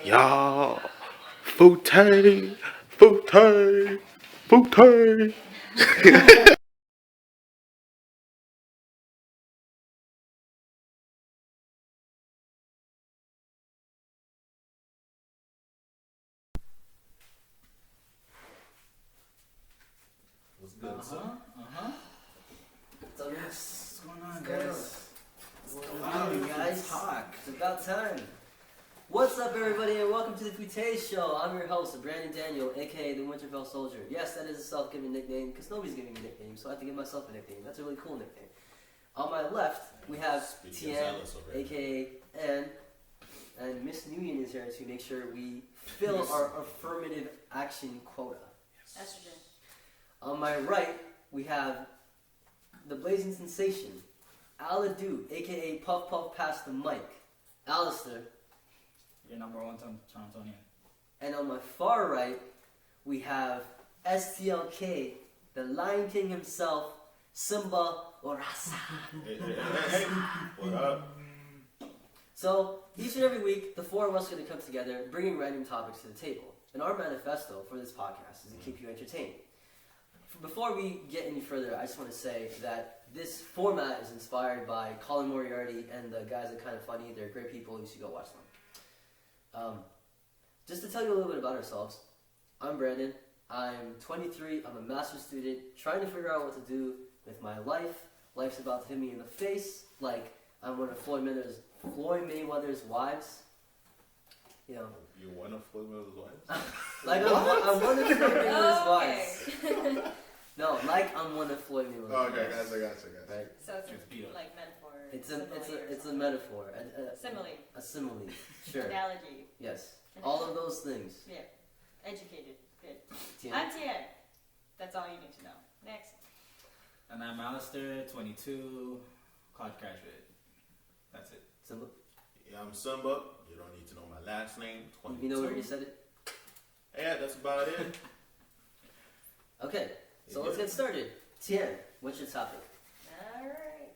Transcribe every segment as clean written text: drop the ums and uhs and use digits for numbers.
Yeah. Foutaises. Foutaises. Foutaises. What's good, So Yes. What's going on, going guys? What's going on, guys? Talk. It's about time. What's up, everybody, and welcome to the Foutaises Show. I'm your host, Brandon Daniel, aka the Winterfell Soldier. Yes, that is a self-given nickname, because nobody's giving me a nickname, so I have to give myself a nickname. That's a really cool nickname. On my left, we have Tien, aka Ann, and Miss Nguyen is here to make sure we fill our affirmative action quota. Estrogen. On my right, we have the blazing sensation, Aladu, aka Puff Puff Pass the Mic, Alistair. Your number one Torontonian. And on my far right, we have STLK, the Lion King himself, Simba Orasa. Hey. What up? So, each and every week, the four of us are going to come together, bringing random topics to the table. And our manifesto for this podcast is to keep you entertained. Before we get any further, I just want to say that this format is inspired by Colin Moriarty and the guys at Kind of Funny. They're great people. You should go watch them. Just to tell you a little bit about ourselves, I'm Brandon. I'm 23. I'm a master's student trying to figure out what to do with my life. Life's about to hit me in the face. Like, I'm one of Floyd Mayweather's wives. You know. You're one of Floyd Mayweather's wives? Like, I'm one of Floyd Mayweather's Oh, wives. No, like I'm one of Floyd Mayweather's Oh, wives. okay, gotcha. Right? So it's like metaphor. It's a metaphor. Simile. A simile. Sure. Analogy. Yes. All of those things. Yeah. Educated. Good. Tien. I'm Tien. That's all you need to know. Next. And I'm Alistair, 22, college graduate. That's it. Simba. Yeah, I'm Simba. You don't need to know my last name. 22. You know where you said it? Yeah, that's about it. Okay. So let's get started. Tien, what's your topic? Alright.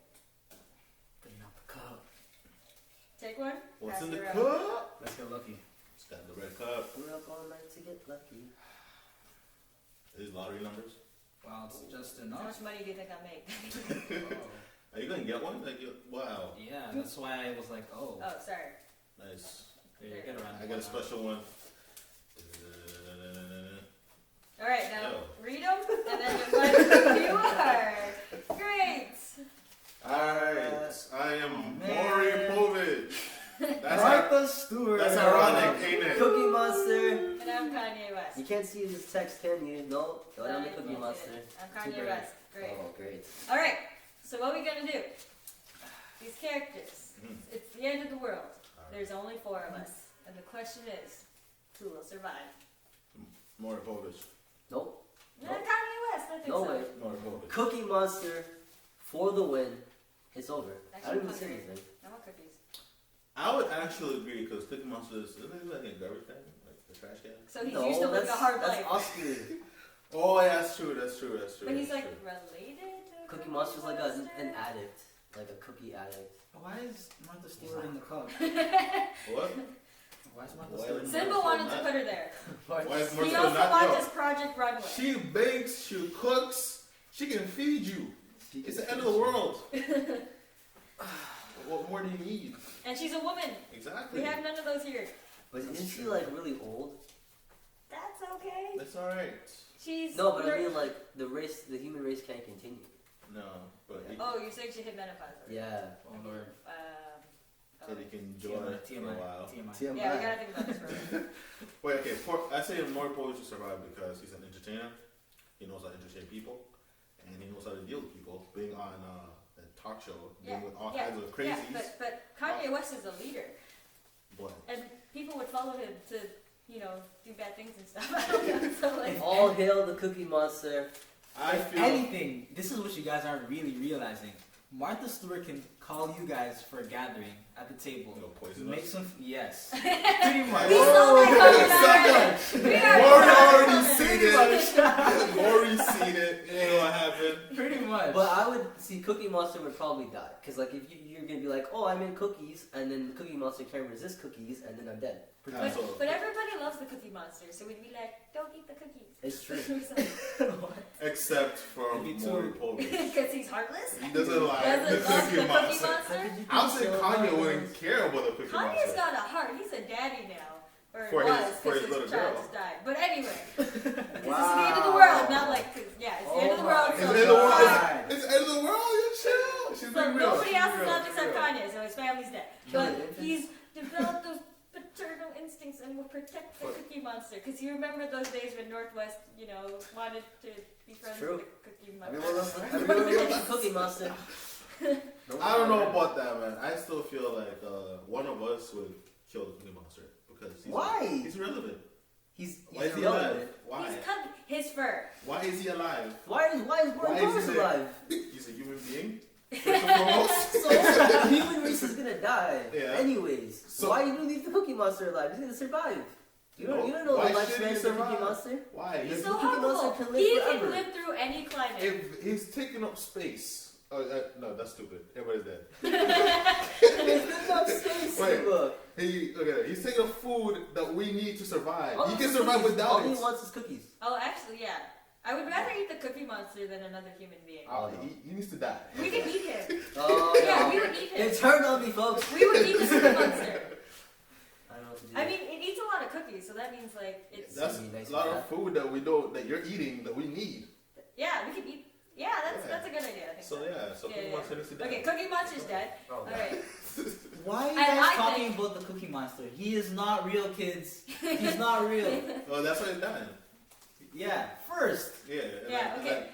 Bring out the cup. Take one. What's Pass in it the around. cup? Let's get lucky. It's got the red cup. We're up all night to get lucky. These lottery numbers. Well, it's just How enough. much money do you think I make? Are you gonna get one? Wow. Yeah, that's why I was like, oh. Oh, sorry. Nice. Here, get around. I got a special one. Alright, now Yo. read them and then you'll find who you are. Great. Alright, I am man. Maury Povich. That's, Martha Stewart. that's ironic, ain't it? Cookie Monster. And I'm Kanye West. You can't see this text, can you? No. Go down the No, Cookie you can't Monster. see it. I'm Too Kanye great. West. Great. Oh, great. Alright, so what are we gonna do? These characters. Mhm. It's the end of the world. There's only 4 of us. And the question is, who will survive? Maury Povich. Nope. No, Kanye West, I think No so. way. Maury Povich. Cookie Monster for the win. It's over. I Actually, don't even I'm say hungry. anything. I want cookies. I would actually agree because Cookie Monster is isn't it like a garbage can, like the trash can. So he's No, used to live a hard that's life. Oscar. Oh, yeah, that's true. That's true. But he's that's like true. related to Cookie Monster's like an Monster? addict. Like a cookie addict. Why is Martha Stewart in the cup? What? Why is Martha Why Stewart in the Simba cup? wanted to put her there. Why is He Martha also not? watches Project Runway. She bakes. She cooks. She can feed you. It's the end of the world. What more do you need? And she's a woman. Exactly. We have none of those here. But isn't she like really old? That's okay. That's all right. She's No, but I mean like the human race can't continue. No, but Yeah. it, Oh, you're saying she hit menopause. Right? Yeah. Oh, Lord. so they can enjoy it for a while. TMI. Yeah, we gotta think about this for a minute. Wait, okay. I say Maury Povich should survive because he's an entertainer. He knows how to entertain people, and he knows how to deal with people. Being on a talk show, dealing with all kinds of crazies. Yeah, but Kanye West is a leader, But and people would follow him to, do bad things and stuff. I don't know. So like, All hail the Cookie Monster. I If feel anything, this is what you guys aren't really realizing. Martha Stewart can call you guys for a gathering at the table. no poison. Make some, yes, pretty much. we saw that Sucker. coming already. Maury already seen it. Maury seen it. It ain't gonna happen. Pretty much. But I would see Cookie Monster would probably die. Because, like, if you're going to be like, oh, I made cookies, and then the Cookie Monster can't resist cookies, and then I'm dead. But everybody loves the Cookie Monster, so we'd be like, don't eat the cookies. It's true. Except for Maury Povich. Because he's heartless? He doesn't like the Cookie Monster. I would say Kanye wouldn't care about the Cookie Monster. Kanye's got a heart. He's a daddy now. Or For was, his because little his child girl. just died. But anyway. Because Wow. it's the end of the world, not like, yeah, it's the end of the world. It's So the end of the world. God. It's the end of the world. You chill. She's So being real. nobody She's else is real. left She's except real. Kanye, so his family's dead. But he's developed those paternal instincts and will protect the Cookie Monster. Because you remember those days when Northwest, wanted to be friends True. with the Cookie Monster. Everyone loves the Cookie Monster. I don't know about that, man. I still feel like one of us would kill the Cookie Monster because Why? He's relevant. He's Why is he irrelevant. alive? Why? He's cut his fur. Why is he alive? Why is Why Warren is Thomas he there? alive? He's a human being. First and foremost. So the human race is gonna die. Yeah. Anyways, So- why you leave the Cookie Monster alive? He's gonna survive. You don't know Why the should he lifespan of the Cookie survive? Monster. Why? He's If- so Cookie Monster humble. can live He forever. can live through any climate. If he's taking up space. No, that's stupid. Everybody's dead. There's enough space. Wait. Look. He's taking up food that we need to survive. All He he can wants is survive cookies. without All it. he wants is cookies. Oh, actually, yeah. I would rather eat the Cookie Monster than another human being. He needs to die. We could eat him. Oh, Yeah, no. we would eat him. It turned on me, folks. We would eat the Cookie Monster. I don't know what to do. I mean, it eats a lot of cookies, so that means like it's. That's Really nice a lot with of food that we don't that you're eating that we need. Yeah, we could eat. Yeah, that's a good idea. I think. So Cookie Monster needs to die. Okay, Cookie Monster's dead. Oh, All right. Why are you And guys I talking think- about the Cookie Monster? He is not real, kids. He's not real. Oh, that's why he's dying. Yeah, first. Yeah. Yeah. Okay.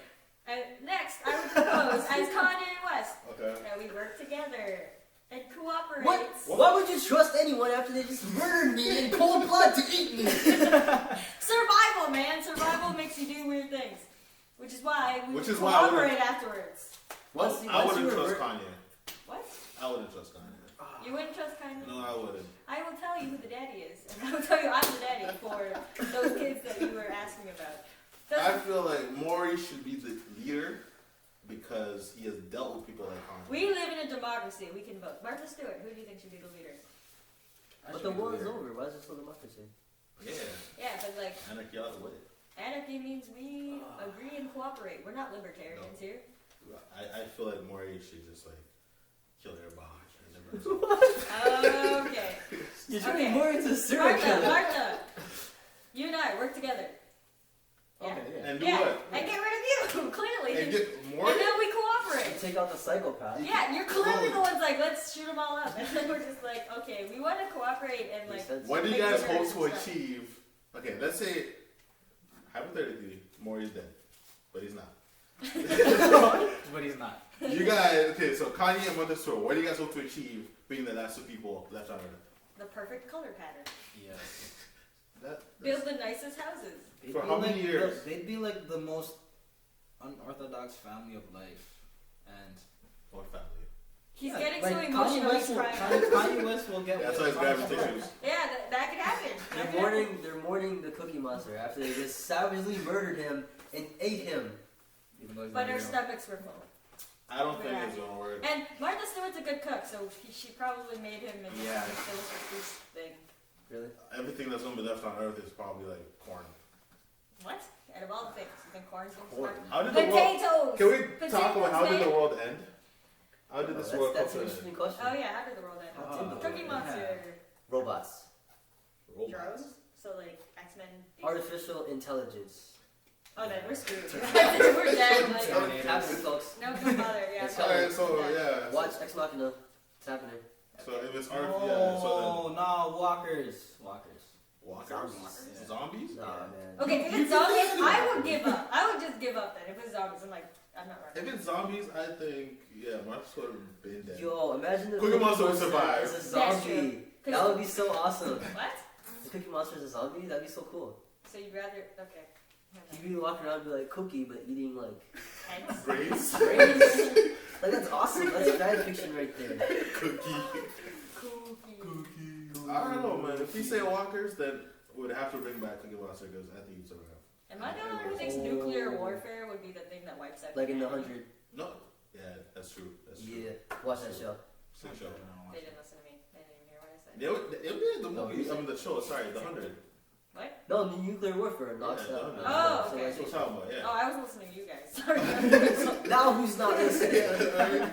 Next, I would propose as Kanye and West Okay. that we work together and cooperate. What? Why would you trust anyone after they just murdered me in cold blood to eat me? Survival, man. Survival makes you do weird things, which is why we Which would is why I cooperate afterwards. I wouldn't trust Kanye. What? I wouldn't trust Kanye. You wouldn't trust Kanye? No, I wouldn't. I will tell you who the daddy is, and I will tell you I'm the daddy for those kids that you were asking about. I feel like Maury should be the leader because he has dealt with people like Kanye. We live in a democracy. We can vote. Martha Stewart, who do you think should be the leader? But the war is over. Why is there still democracy? Yeah. Yeah, but like Anarchy out of the way. anarchy means we agree and cooperate. We're not libertarians here. I feel like Maury should just like kill everybody. Okay. You're Okay. turning more into a serial killer. Martha, you and I work together. Yeah. Okay, yeah. And do Yeah, what? and get rid of you, clearly. And get And Maury? then we cooperate. Take out the psychopath. Yeah, you're clearly the ones like, let's shoot them all up. And then we're just like, okay, we want to cooperate and like. Makes sense. What do you make guys murders hope to and stuff. achieve? Okay, let's say, hypothetically, Maury's dead. But he's not. But he's not. You guys, okay, so Kanye and Mother Stewart, what do you guys hope to achieve being the last two people left on Earth? The perfect color pattern. Yes. Build the nicest houses. They'd For be how many like years? they'd be like the most unorthodox family of life. And Or family. He's yeah, getting like so Kanye emotional, West he's will, crying. Kanye West will get That's with why he's grabbing Kanye. tissues. Yeah, that could happen. That could happen. They're mourning the Cookie Monster after they just savagely murdered him and ate him. Even though he's But not our real. stomachs were full. I don't think it's gonna work. And Martha Stewart's a good cook, so she probably made him and Yeah. this delicious goose thing. Really? Everything that's gonna be left on Earth is probably like corn. What? Out of all the things, you think corn's gonna Corn. start? How did the world? Potatoes! Can we Potatoes, talk about how did the man. world end? How did this world come That's to an an end? interesting question. Oh yeah, how did the world end? How did the Cookie world end? Monster. Robots. Robots. Drones? So like X-Men. Artificial intelligence. Oh no, we're screwed. We're dead. Like, It's happening, folks. no, don't bother. Yeah. It's Alright, so yeah. Watch Ex Machina. It's happening. So if it's Earth, Oh, yeah. So no, walkers. Walkers. then walkers, Zombies. zombies. Nah, man. Okay, if it's zombies, I would give up. I would just give up then. If it's zombies, I'm like, I'm not running. If it's zombies, I think Martha would have been dead. Yo, imagine the Cookie Monster would survive. as a That's zombie. true. That would be so awesome. What? The Cookie Monster is a zombie? That'd be so cool. So you'd rather? Okay. You'd be walking around and be like Cookie, but eating like Heads. Brains. brains. Like, that's awesome. That's fan fiction right there. Cookie. Cookie. I don't know, man. If we say walkers, then we'd have to bring back Cookie Monster because I think he'd survive. Am I the one who thinks nuclear warfare would be the thing that wipes out? Like in the humanity? 100. No, Yeah, that's true. That's true. Yeah, watch that show. Sick show. They didn't listen to me. They didn't even hear what I said. It did the No, movie. you I mean the show. Sorry, the 100. What? No, the nuclear warfare knocks Yeah, out. Oh, okay. That's what I'm talking about. Yeah. Oh, I was listening to you guys. Sorry. Now who's not listening?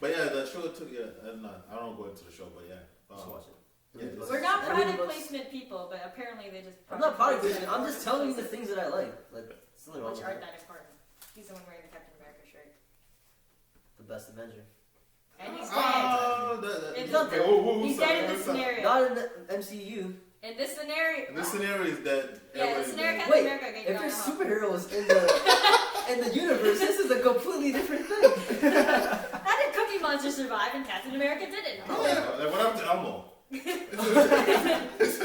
But yeah, the show took. Yeah, I don't go into the show, but yeah. Just watch it. Yeah, We're not Everyone product looks- placement people, but apparently they just. I'm not product placement. I'm just telling you the things that I like. Like, it's nothing wrong Which with aren't that. that important. He's the one wearing the Captain America shirt. The best Avenger. And he's dead. Oh, It's not okay, whoa, He's sorry, dead in this sorry. scenario. Not in the MCU. In this scenario. In this scenario is that. Yeah, this scenario Captain Wait, America getting if on there's a hop. superheroes in the universe, this is a completely different thing. How did Cookie Monster survive and Captain America didn't? Oh, yeah, like what happened to Elmo? That's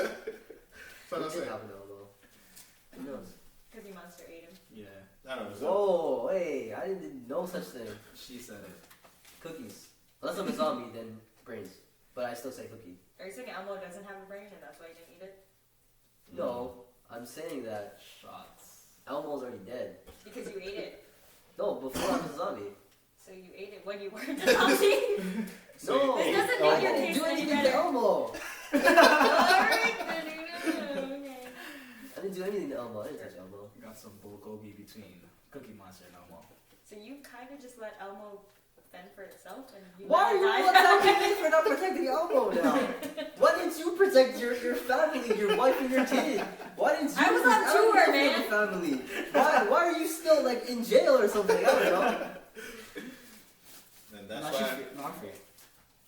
what I'm It saying. happened to Elmo. Who knows? Cookie Monster ate him. Yeah, I don't know. Whoa, hey, I didn't know such thing. she said it. Cookies. Unless I'm a zombie, then brains. But I still say cookie. Are you saying Elmo doesn't have a brain and that's why he didn't eat it? No, I'm saying that Shots. Elmo's already dead. Because you ate it. No, before I was a zombie. So you ate it when you weren't a zombie? No, This doesn't I make your didn't case do any anything better. to Elmo. Alright, then you know. Okay. I didn't do anything to Elmo. I didn't touch Elmo. Got some bulgogi between Cookie Monster and Elmo. So you kind of just let Elmo fend for itself and you Why are let you it die? attacking me for not protecting Elmo now? Why didn't you protect your family, your wife and your kid? Why didn't you I was on protect tour, Elmo man. and your family? Why are you still like in jail or something? I don't know. And that's no, why. she's free. No, I'm free.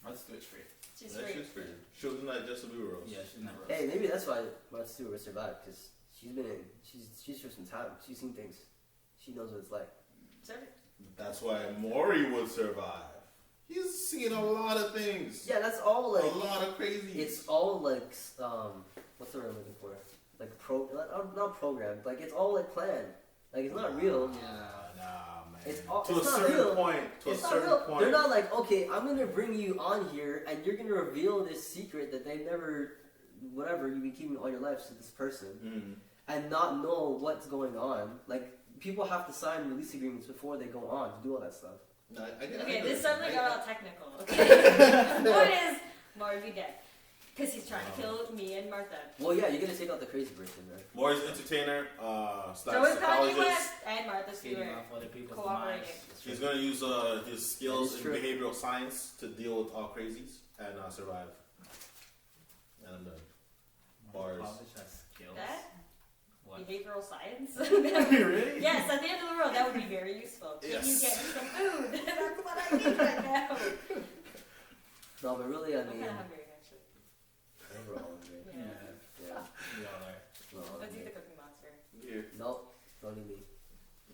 Martha Stewart's free. She's That free. shit's free. She was in that Justin Bieber roast. Yeah, she's never. Hey, maybe that's why Martha Stewart survived because she's through some time. She's seen things. She knows what it's like. Sorry. That's why Maury would survive. He's seen a lot of things. Yeah, that's all like. A lot of crazy. It's all like what's the word I'm looking for? Like not programmed. Like it's all like planned. Like it's not real. Yeah. Nah, man. It's all- to it's a not certain real. point. To It's a not certain real. point. They're not like, okay, I'm gonna bring you on here and you're gonna reveal this secret that they never, whatever you've been keeping all your life to this person, and not know what's going on. Like people have to sign release agreements before they go on to do all that stuff. No, I get Okay, it. this suddenly got all technical. Okay. What is Maury be dead? Because he's trying to kill me and Martha. Well, yeah, you're gonna take out the crazy person, right? Maury's entertainer, So slash is Kanye psychologist. West and Martha Feeding Stewart. off other people's Cooperating. demise. He's gonna use his skills That in is true. behavioral science to deal with all crazies and survive. And I'm done. Bars. College has skills. That? What? Behavioral science? Really? Yes, at the end of the world, that would be very useful. Can you Yes. get me some food? That's what I need right now. No, but really, I I'm mean, kind of hungry, actually. we're all hungry. Yeah. Yeah. We all are. We're all Let's eat hungry. the Cookie Monster. Yeah. Nope, don't eat me.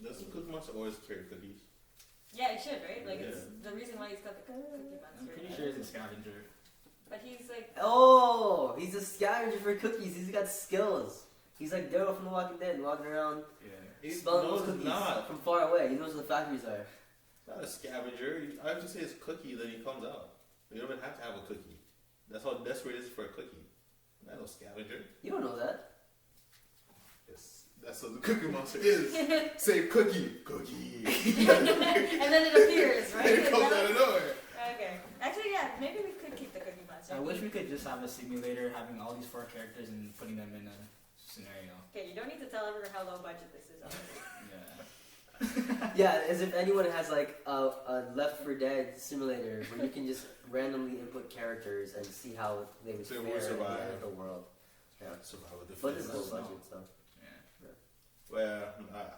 Doesn't Cookie Monster always carry cookies? Yeah, it should, right? Like, it's the reason why he's got the Cookie Monster. I'm pretty sure he's a scavenger. But he's like, Oh, he's a scavenger for cookies. He's got skills. He's like Daryl from The Walking Dead, walking around Yeah. smelling No, those it's cookies not. from far away. He knows where the factories are. Not a scavenger. I have to say it's cookie, then he comes out. You don't even have to have a cookie. That's how desperate it is for a cookie. Not no scavenger. You don't know that. Yes. That's what the Cookie Monster is. Say cookie. Cookie. and then it appears, right? It comes out of nowhere. Okay. Actually, yeah, maybe we could keep the Cookie Monster. I wish we could just have a simulator having all these 4 characters and putting them in a scenario. Okay, you don't need to tell everyone how low budget this is. Honestly. Yeah. Yeah, as if anyone has like a Left 4 Dead simulator where you can just randomly input characters and see how they would So fare it will in the survive. end of the world. Yeah. Survival But it's defense. low budget stuff. Yeah. Well,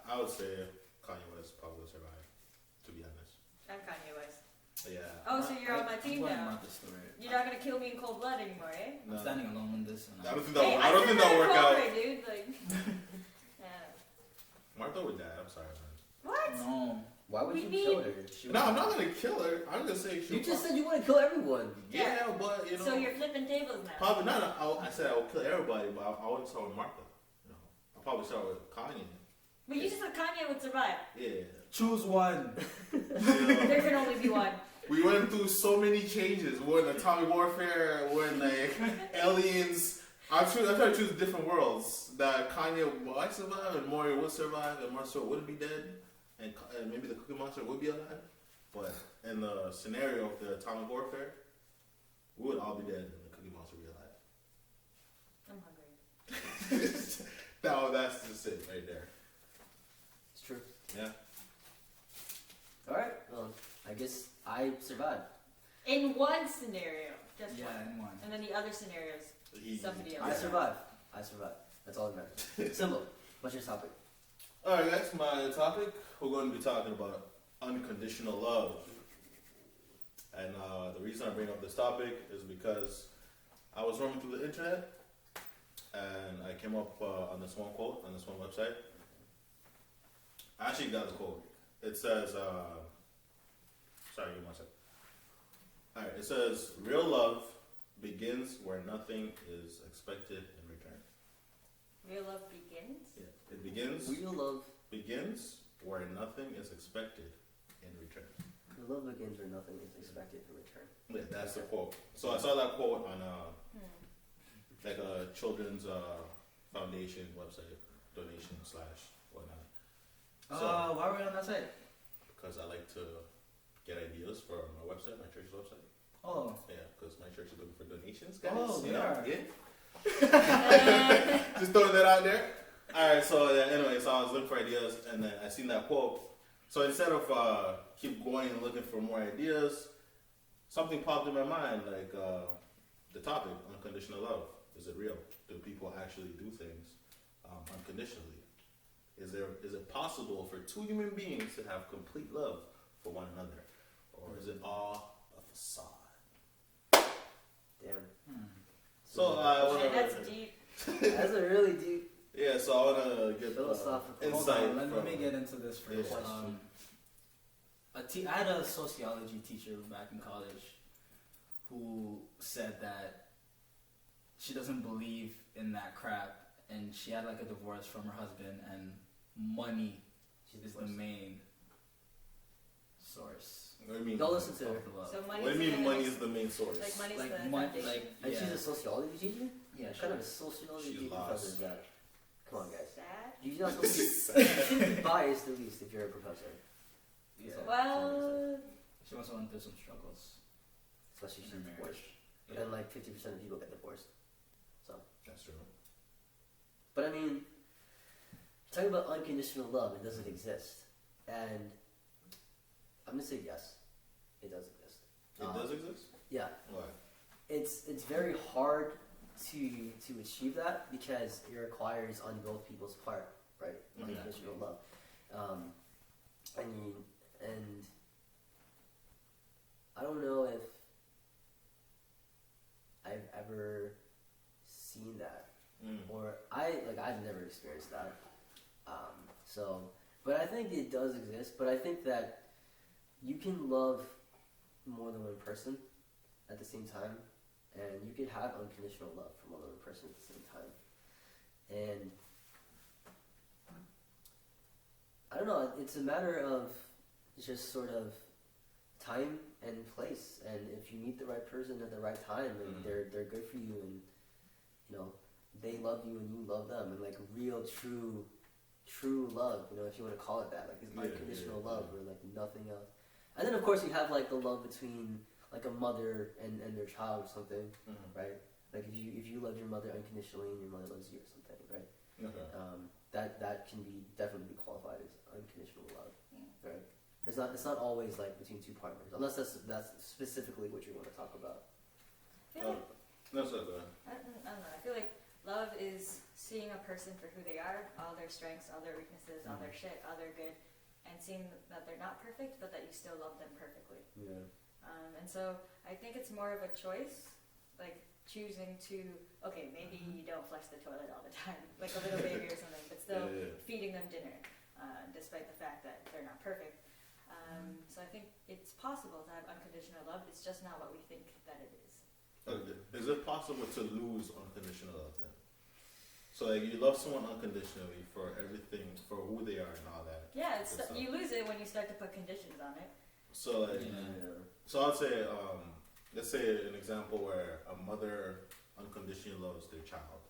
I would say Kanye West probably will survive, to be honest. I'm Kanye West. Yeah. Oh, so you're on my team I'm going now. Martha Stewart. You're not gonna kill me in cold blood anymore, eh? I'm standing alone in this. And I don't think Hey, I don't think that'll work out. dude. Like, yeah. Martha would die. I'm sorry, man. What? No. Why would We you need- kill her? No, I'm not gonna kill her. I'm gonna say she. You just said you want to kill everyone. Yeah, but you know. So you're flipping tables now. Probably not. I said I would kill everybody, but I wouldn't start with Martha. No, I'll probably start with Kanye. But you just said Kanye would survive. Yeah. Choose one. You know, There can only be one. we went through so many changes. We're in atomic warfare. We're in like aliens. I try to choose different worlds that Kanye might survive, and Maury would survive, and Martha Stewart wouldn't be dead, and maybe the Cookie Monster would be alive. But in the scenario of the atomic warfare, we would all be dead and the Cookie Monster would be alive. I'm hungry. No, that's just it right there. It's true. Yeah. Alright, well, I guess I survived. In one scenario, just Yeah, one. in one. And then the other scenarios, somebody else. I survived. That's all that matters. Simple. What's your topic? Alright, guys, my topic, we're going to be talking about unconditional love. And the reason I bring up this topic is because I was roaming through the internet and I came up on this one quote on this one website. I actually got the quote. It says, sorry, give me one second. Alright, it says, real love begins where nothing is expected in return. Real love begins? Yeah, it begins where nothing is expected in return. Real love begins where nothing is expected in return. Yeah, that's the quote. So I saw that quote on like a children's foundation website, donation / whatnot. Why were we on that site? Because I like to get ideas for my website, my church's website. Oh. Yeah, because my church is looking for donations, guys. Oh, you they know? are. Yeah. Just throwing that out there. Alright, so yeah, anyway, so I was looking for ideas and then I seen that quote. So instead of keep going and looking for more ideas, something popped in my mind, like the topic, unconditional love. Is it real? Do people actually do things unconditionally? Is it possible for two human beings to have complete love for one another? Or is it all a facade? Damn. So That's deep. That's a really deep. Yeah, so I want to get Philosophical. insight. Let me get into this first. Question. I had a sociology teacher back in college who said that she doesn't believe in that crap, and she had like a divorce from her husband, and money is the main source. What do you mean? Don't listen to her. of the love. So What do you mean money is the main source? Like money's Like the money, foundation. like And yeah. she's a sociology teacher? Yeah, What kind of a sociology She's teacher lost. professor is that? Come on, guys. Sad? You're not supposed to be, you should be biased at least if you're a professor. Yeah. Well, She also went through some struggles. Especially in her she's divorced. marriage. And like 50% of people get divorced. That's true. But I mean, talking about unconditional love, it doesn't exist. And I'm gonna say yes, it does exist. It does exist? Yeah. Why? It's very hard to achieve that because it requires on both people's part, right? Mhm. Unconditional love. I mean, and I don't know if I've ever seen that, or I've never experienced that. But I think it does exist. But I think that you can love more than one person at the same time, and you could have unconditional love for more than one person at the same time. And I don't know, it's a matter of just sort of time and place. And if you meet the right person at the right time, and they're good for you, and you know they love you and you love them, and like real true love, you know, if you want to call it that, like it's unconditional love, or like nothing else. And then of course you have like the love between like a mother and their child or something, right? Like if you love your mother unconditionally and your mother loves you or something, right? Okay. That can definitely be qualified as unconditional love, right? It's not always like between two partners, unless that's specifically what you want to talk about. I feel like, That's not good. I don't know. I feel like love is seeing a person for who they are, all their strengths, all their weaknesses, all their shit, all their good, and seeing that they're not perfect, but that you still love them perfectly. Yeah. And so I think it's more of a choice, like choosing to, okay, maybe you don't flush the toilet all the time, like a little baby or something, but still feeding them dinner, despite the fact that they're not perfect. So I think it's possible to have unconditional love. It's just not what we think that it is. Okay. Is it possible to lose unconditional love then? So like you love someone unconditionally for everything, for who they are and all that. Yeah, you lose it when you start to put conditions on it. So like, so I'd say, let's say an example where a mother unconditionally loves their child,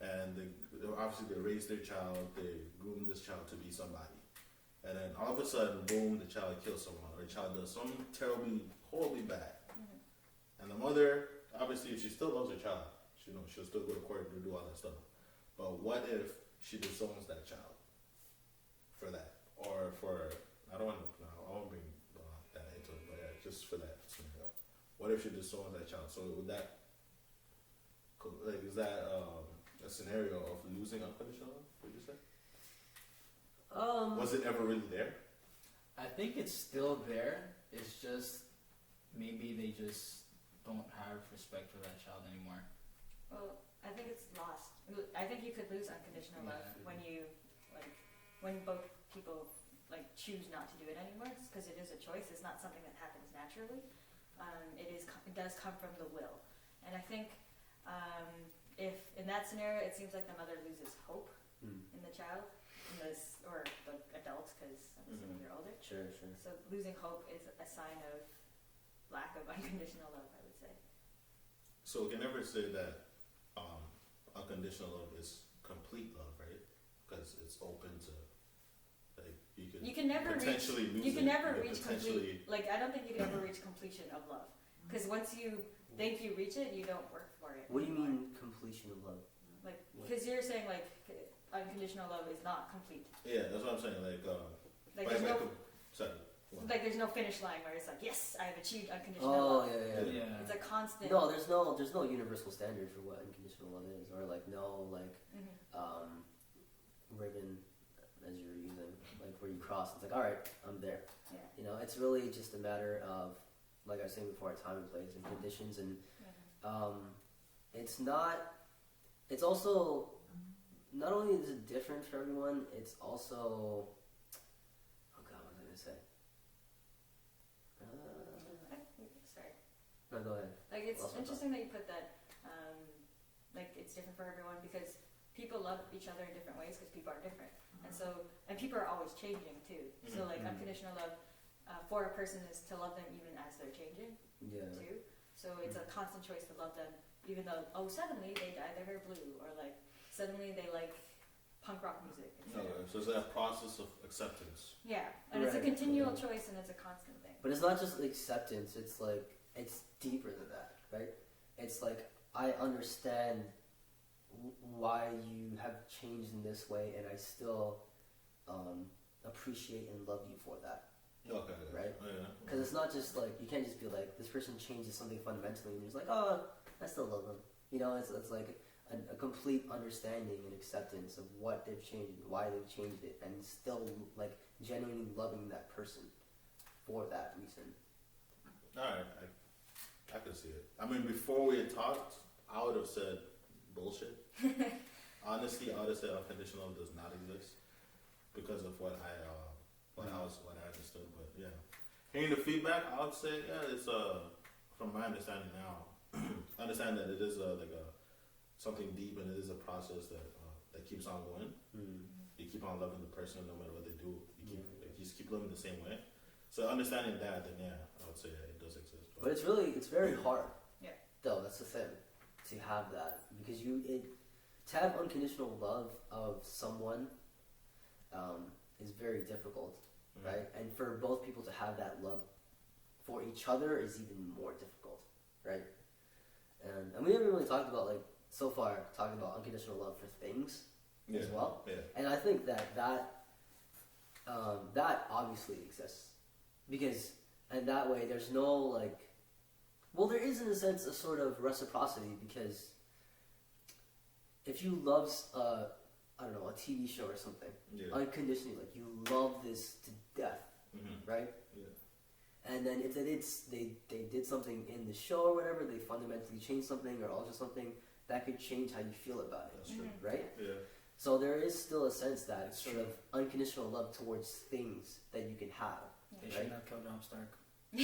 and they obviously they raise their child, they groom this child to be somebody, and then all of a sudden, boom, the child kills someone, or the child does something terribly, horribly bad. And the mother, obviously, if she still loves her child, she'll still go to court and do all that stuff. But what if she disowns that child for that, or for I won't bring that into it, but yeah, just for that scenario. What if she disowns that child? So would that, like, is that a scenario of losing unconditional love? Would you say? Was it ever really there? I think it's still there. It's just maybe they just don't have respect for that child anymore. Well, I think it's lost. I think you could lose unconditional love when you, like, when both people, like, choose not to do it anymore, because it is a choice. It's not something that happens naturally. It does come from the will. And I think if, in that scenario, it seems like the mother loses hope in the child, or the adults, because I'm assuming you're older. Sure. So losing hope is a sign of lack of unconditional love, I would say. So we can never say that unconditional love is complete love, right? Because it's open to, like, you can never potentially reach, you can never reach potentially complete. Like, I don't think you can ever reach completion of love, because once you think you reach it, you don't work for it. What do you mean completion of love? Like, because you're saying, like, unconditional love is not complete. Yeah, that's what I'm saying. Like there's no, sorry. like, there's no finish line where it's like, yes, I have achieved unconditional Oh love. yeah. It's a constant. No, there's no universal standard for what unconditional love is, or like no ribbon as you're using, like where you cross. It's like, all right, I'm there. Yeah. You know, it's really just a matter of, like I was saying before, time and place and conditions, and it's not. It's also not only is it different for everyone, it's also. Oh God, what was I gonna say? Sorry. No, go ahead. Like, it's interesting that you put that, like, it's different for everyone, because people love each other in different ways, because people are different. And so, and people are always changing too. So, like, unconditional love for a person is to love them even as they're changing too. So it's a constant choice to love them, even though, suddenly they dye their hair blue, or like, suddenly they like punk rock music. So it's that process of acceptance. Yeah, and it's a continual choice, and it's a constant thing. But it's not just acceptance, it's like, it's deeper than that, right? It's like, I understand why you have changed in this way, and I still appreciate and love you for that. Okay. Right? Oh, yeah. Because it's not just like, you can't just be like, this person changes something fundamentally, and you're just like, oh, I still love them. You know, it's like a complete understanding and acceptance of what they've changed, why they've changed it, and still like genuinely loving that person for that reason. Alright, I can see it. I mean, before we had talked, I would have said bullshit. Honestly, I would have said unconditional love does not exist because of what I understood. But yeah, hearing the feedback, I would say it's from my understanding now. I understand that it is something deep, and it is a process that keeps on going. You keep on loving the person no matter what they do. You just keep living the same way. So understanding that, then yeah, I would say it does exist. But it's very hard. Yeah. Though that's the thing, to have that, because to have unconditional love of someone is very difficult, right? And for both people to have that love for each other is even more difficult, right? And we haven't really talked about talking about unconditional love for things as well. Yeah. And I think that obviously exists, because and that way there's no there is in a sense a sort of reciprocity, because if you love a TV show or something unconditionally, like you love this to death, right? Yeah. And then if they did something in the show or whatever, they fundamentally changed something or alter something, that could change how you feel about it. That's true. Right? Yeah. So there is still a sense that it's sort of unconditional love towards things that you can have. They should not kill Rob Stark. Oh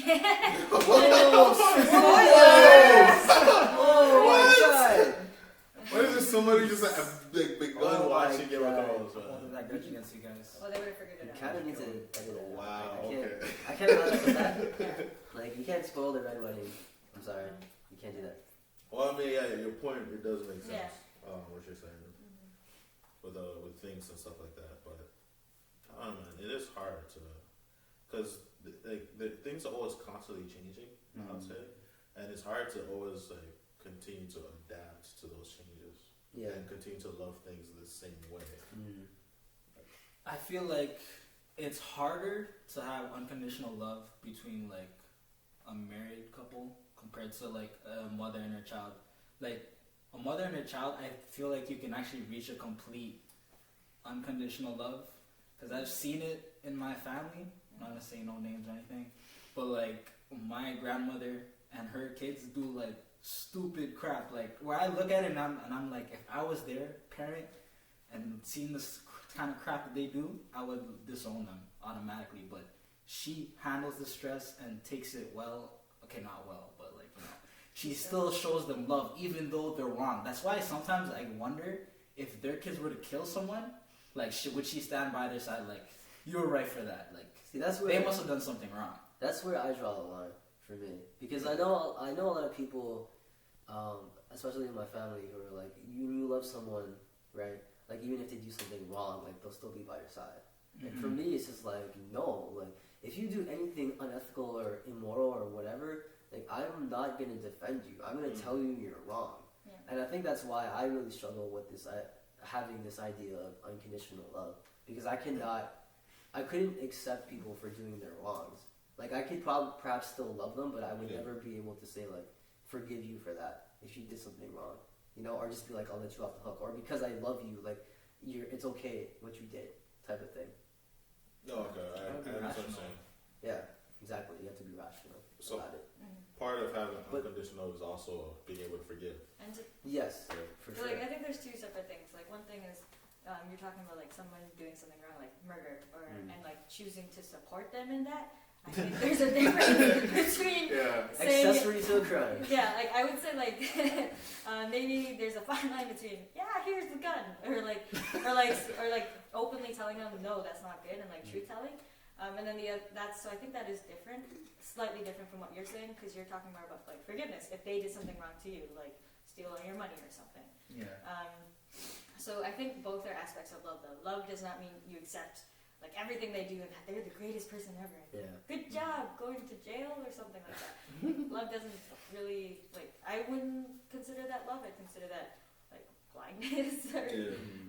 my God! Why is there somebody just like a big gun watching Game of Thrones? Holding that grudge against you guys. Well, they would have figured it out. You kind of need to edit it. Wow. I can't imagine with that. Like, you can't spoil the red wedding. I'm sorry, you can't do that. Well, I mean, yeah, your point, it does make sense. Yeah. What you're saying with things and stuff like that, but I don't know, it is hard to, because the things are always constantly changing, I would say, and it's hard to always like continue to adapt to those changes and continue to love things the same way. I feel like it's harder to have unconditional love between like a married couple compared to like a mother and her child. Like a mother and her child, I feel like you can actually reach a complete unconditional love, because I've seen it in my family. I'm not gonna say no names or anything, but like my grandmother and her kids do like stupid crap. Like where I look at it and I'm like, if I was their parent and seen this kind of crap that they do, I would disown them automatically. But she handles the stress and takes it well. Okay, not well, but like, you know, she still shows them love even though they're wrong. That's why sometimes I wonder if their kids were to kill someone, like would she stand by their side like, you were right for that? Like, see, that's where they must have done something wrong. That's where I draw the line for me, because I know a lot of people, especially in my family, who are like, you love someone, right? Like even if they do something wrong, like they'll still be by your side. And for me, it's just like, no, like if you do anything unethical or immoral or whatever, like I'm not gonna defend you. I'm gonna tell you you're wrong. Yeah. And I think that's why I really struggle with this, having this idea of unconditional love, because I couldn't accept people for doing their wrongs. Like I could perhaps still love them, but I would never be able to say like, forgive you for that if you did something wrong, you know, or just be like, I'll let you off the hook, or because I love you, like it's okay what you did, type of thing. No, okay, I understand what you're saying. Yeah, exactly. You have to be rational about it. Part of having unconditional is also being able to forgive. And yes, for sure. Like I think there's two separate things. Like one thing is you're talking about like someone doing something wrong, like murder, or and like choosing to support them in that. I think there's a difference between saying, accessory to a crime. Yeah, like I would say like maybe there's a fine line between here's the gun, or like openly telling them no, that's not good, and like truth telling. And then so I think that is different, slightly different from what you're saying, because you're talking more about like forgiveness if they did something wrong to you, like steal all your money or something. Yeah. So I think both are aspects of love, though. Love does not mean you accept like everything they do and that they're the greatest person ever. Yeah. Good job going to jail or something like that. Love doesn't really I wouldn't consider that love. I'd consider that like blindness or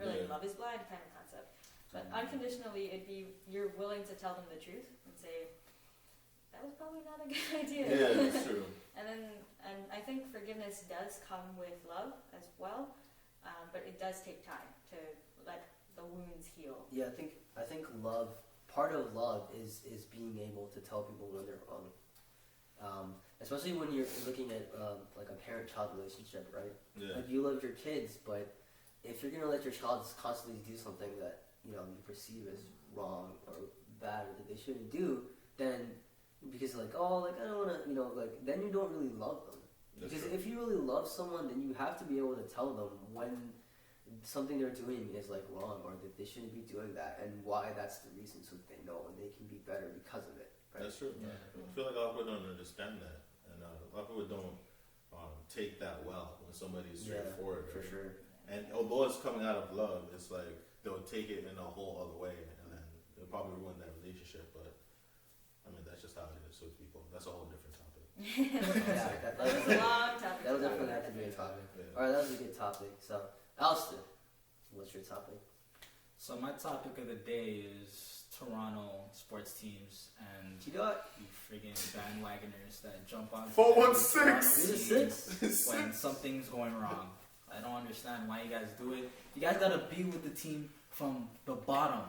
like love is blind kind of concept. But unconditionally, it'd be you're willing to tell them the truth and say that was probably not a good idea. Yeah, that's true. And I think forgiveness does come with love as well, but it does take time to let the wounds heal. Yeah, I think love. Part of love is being able to tell people when they're wrong. Especially when you're looking at like a parent-child relationship, right? Yeah. Like you love your kids, but if you're gonna let your child just constantly do something that you perceive as wrong or bad or that they shouldn't do, then because like I don't wanna then you don't really love them. Because if you really love someone, then you have to be able to tell them when something they're doing is like wrong, or that they shouldn't be doing that, and why that's the reason, so that they know and they can be better because of it. Right? That's true. Yeah. I feel like a lot of people don't understand that, and a lot of people don't take that well when somebody's straightforward. For sure. And although it's coming out of love, it's like they'll take it in a whole other way, and then it'll probably ruin that relationship. But I mean, that's just how it is with people. That's a whole different topic. That was a long topic. That would definitely have to be a topic. Yeah. All right, that was a good topic. So, Alistair, what's your topic? So my topic of the day is Toronto sports teams and you got you friggin' bandwagoners that jump on 416 when something's going wrong. I don't understand why you guys do it. You guys gotta be with the team from the bottom.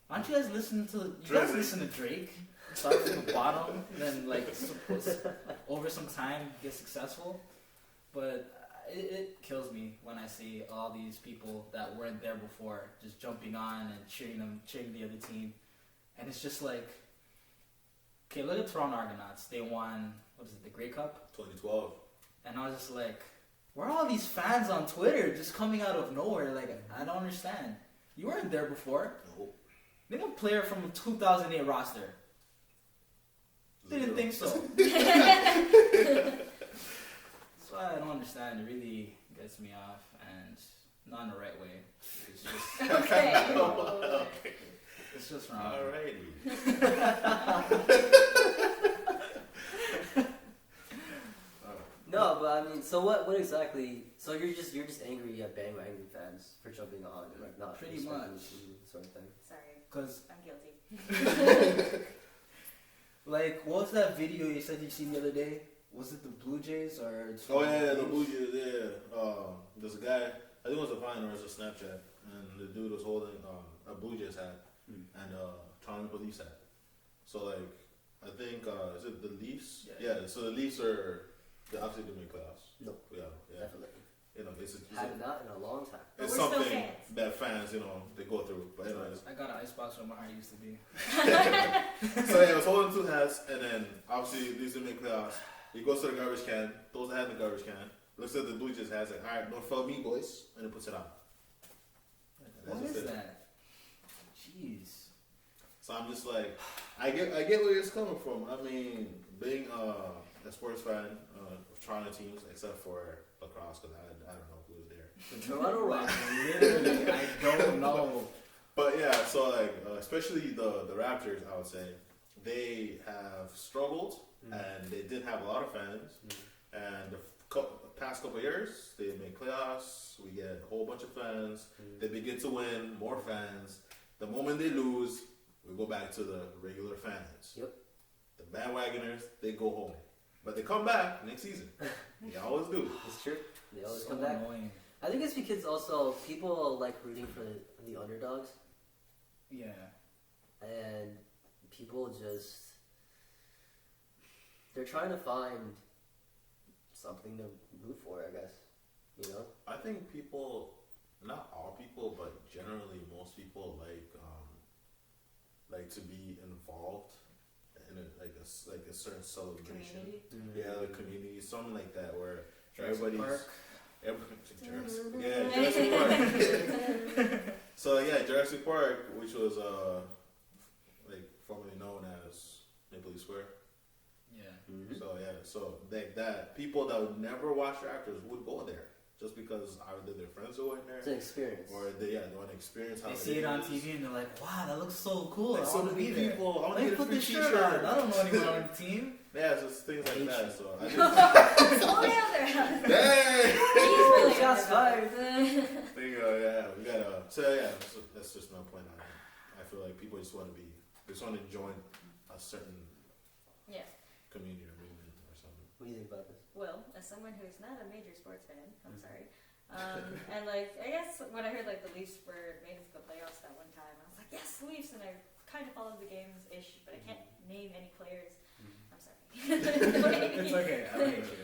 Aren't you guys listening to? You guys listen to Drake? Start from the bottom, then over some time get successful. But it kills me when I see all these people that weren't there before just jumping on and cheering the other team, and it's just like, okay, look at Toronto Argonauts. They won the Grey Cup 2012, and I was just like, where are all these fans on Twitter just coming out of nowhere? Like, I don't understand. You weren't there before. Nope. Name a player from a 2008 roster. Didn't think so. So I don't understand. It really gets me off, and not in the right way. It's just okay. It's just wrong. Alrighty. No, but I mean, so what exactly? So you're just angry at Bandwagon fans for jumping on and like not Pretty respecting much. the team sort of thing. Sorry, Cause I'm guilty. like, what was that video you said you seen the other day? Was it the Blue Jays or? Oh yeah, the Blue Jays. Yeah, there's a guy. I think it was a Vine or it was a Snapchat, and the dude was holding a Blue Jays hat and Toronto Police hat. So like, I think is it the Leafs? Yeah. So the Leafs are they obviously didn't make playoffs. Nope. Yeah. Definitely. You know, it's Have not in a long time. But it's we're still something fans. that fans, they go through. But anyways, I got an icebox from how it used to be. so yeah, I was holding two hats, and then obviously these didn't make playoffs. He goes to the garbage can, throws the hat in the garbage can, looks at the Blue Jays hat, like, all right, don't fail me, boys, and then puts it on. And What that's is just it. that? Jeez. So I'm just like, I get where it's coming from. I mean, being a sports fan of Toronto teams, except for lacrosse, because I don't know who was there. The Toronto Raptors. Literally, I don't know. But yeah, so like, especially the Raptors, I would say, they have struggled, and they did have a lot of fans. And the past couple of years, they make playoffs. We get a whole bunch of fans. They begin to win, more fans. The moment they lose, we go back to the regular fans. Yep. The bandwagoners, they go home. But they come back next season. They always do. It's true. They always So come back. annoying. I think it's because also people like rooting for the underdogs, Yeah. and people they're trying to find something to root for, I guess. You know? I think people, not all people, but generally most people like to be involved in a certain celebration. Community. Yeah, the community, something like that, where Jurassic everybody's Park. Jurassic Park. So yeah, Jurassic Park, which was like formerly known as Maple Leaf Square. Yeah. So yeah, so that people that would never watch Raptors would go there just because either their friends are in It's there an experience. or they want to experience how They see it on TV and they're like, wow, that looks so cool. Like I so want to many be there. people. I want Let to me get a put free this shirt on. T-shirt. I don't know anyone on the team. Yeah, it's just things like that. So I Slow down there. Hey! He's really Shots fired. There you go. Yeah, we gotta. So yeah, that's just my point on it. I feel like people just want to join a certain Yeah. community or movement or something. What do you think about this? Well, as someone who's not a major sports fan, I'm sorry. And like, I guess when I heard like the Leafs were made it to the playoffs that one time, I was like, yes, Leafs, and I kind of followed the games ish, but I can't name any players. I'm sorry. It's okay. I hate you.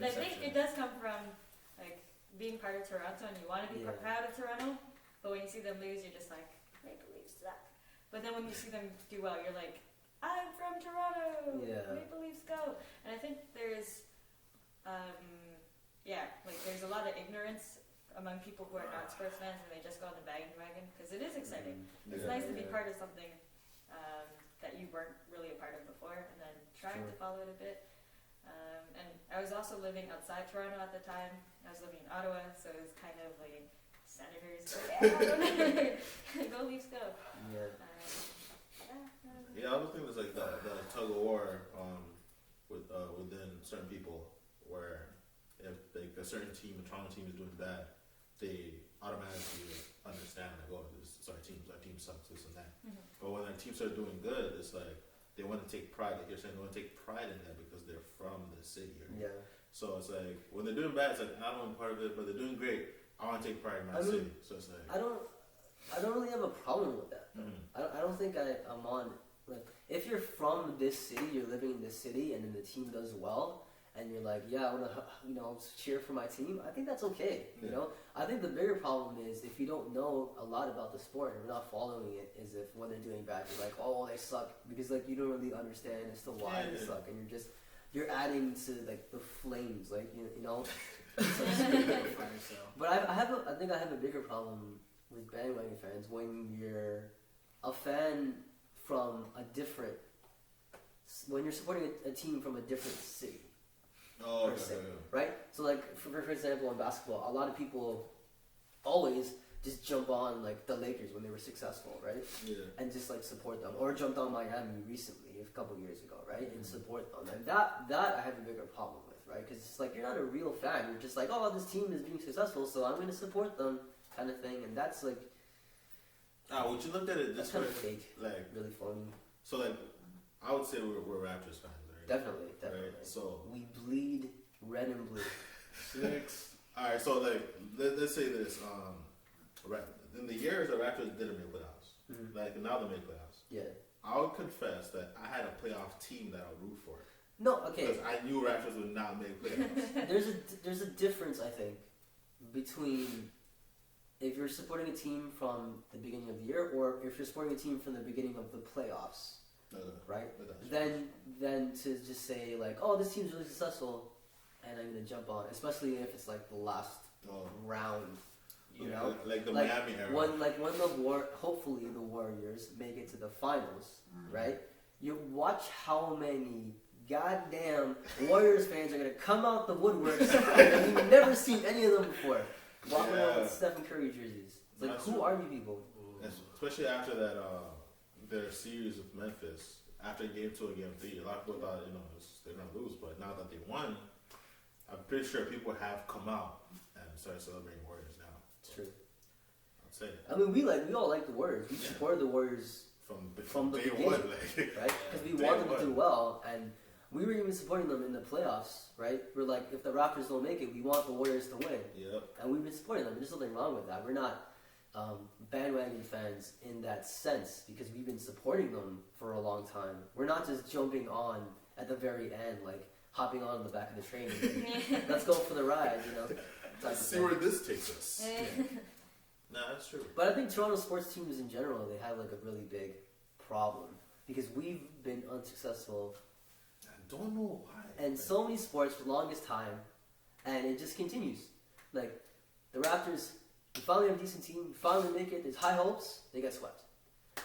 But I think it does come from like being part of Toronto, and you want to be Yeah. proud of Toronto, but when you see them lose, you're just like, Maple Leafs suck. But then when you see them do well, you're like, I'm from Toronto. Yeah. Maple Leafs go. And I think there's, there's a lot of ignorance among people who are not sports fans, and they just go on the bandwagon because it is exciting. It's nice to be part of something that you weren't really a part of before, and then trying to follow it a bit. And I was also living outside Toronto at the time. I was living in Ottawa, so it was kind of like Senators. Go Leafs, go. Yeah. Yeah, I also think there's like the tug of war within certain people where if like a certain team, a Toronto team is doing bad, they automatically understand like, oh, our team sucks, this and that. Mm-hmm. But when our teams are doing good, it's like they want to take pride. Like you're saying, they want to take pride in that because they're from the city. Right? Yeah. So it's like when they're doing bad, it's like I don't want part of it, but they're doing great. I want to take pride in my city. So it's like I don't really have a problem with that. I don't think I'm on like if you're from this city, you're living in this city, and then the team does well, and you're like, yeah, I want to cheer for my team. I think that's okay. You know, I think the bigger problem is if you don't know a lot about the sport and you're not following it, is if when they're doing bad, you're like, oh, they suck, because like you don't really understand as to why they suck, and you're adding to like the flames, like you know. But I think I have a bigger problem with bandwagon fans when you're a fan from when you're supporting a team from a different city. oh, per se, right? So like for example in basketball, a lot of people always just jump on like the Lakers when they were successful, right? Yeah. And just like support them, or jumped on Miami recently, a couple years ago, right? And support them, and that I have a bigger problem with, right? Because it's like you're not a real fan. You're just like, oh, this team is being successful, so I'm going to support them, kind of thing. And that's like, Would you look at it that's this way? kind of fake, Like, really phony. so like, I would say we're Raptors fans, right? Definitely. Right. So We bleed red and blue. 6. All right. So like, let's say this. In the years the Raptors didn't make playoffs, like now they make playoffs. Yeah. I would confess that I had a playoff team that I would root for. No, okay. Because I knew Raptors would not make playoffs. There's a difference, I think, between if you're supporting a team from the beginning of the year or if you're supporting a team from the beginning of the playoffs, right? Then to just say like, oh, this team's really successful, and I'm gonna jump on, especially if it's like the last round. You know, like the Miami era. Hopefully the Warriors make it to the finals, right? You watch how many goddamn Warriors fans are gonna come out the woodworks and you've never seen any of them before. Walking around with Stephen Curry jerseys. It's like, who are you people? Especially after that, their series with Memphis, after game 2 and game 3, a lot of people thought, they're gonna lose, but now that they won, I'm pretty sure people have come out and started celebrating Warriors now. It's true. I'd say. I mean, we all like the Warriors. We supported the Warriors from the day beginning, one, right? Because we want them to do well, and we were even supporting them in the playoffs, right? We're like, if the Raptors don't make it, we want the Warriors to win. Yep. And we've been supporting them. There's nothing wrong with that. We're not bandwagon fans in that sense because we've been supporting them for a long time. We're not just jumping on at the very end, like hopping on the back of the train. And, let's go for the ride, Let's see where this takes us. No, that's true. But I think Toronto sports teams in general, they have like a really big problem because we've been unsuccessful. I don't know why. And so many sports for the longest time, and it just continues. Like the Raptors, we finally have a decent team, we finally make it. There's high hopes, they get swept.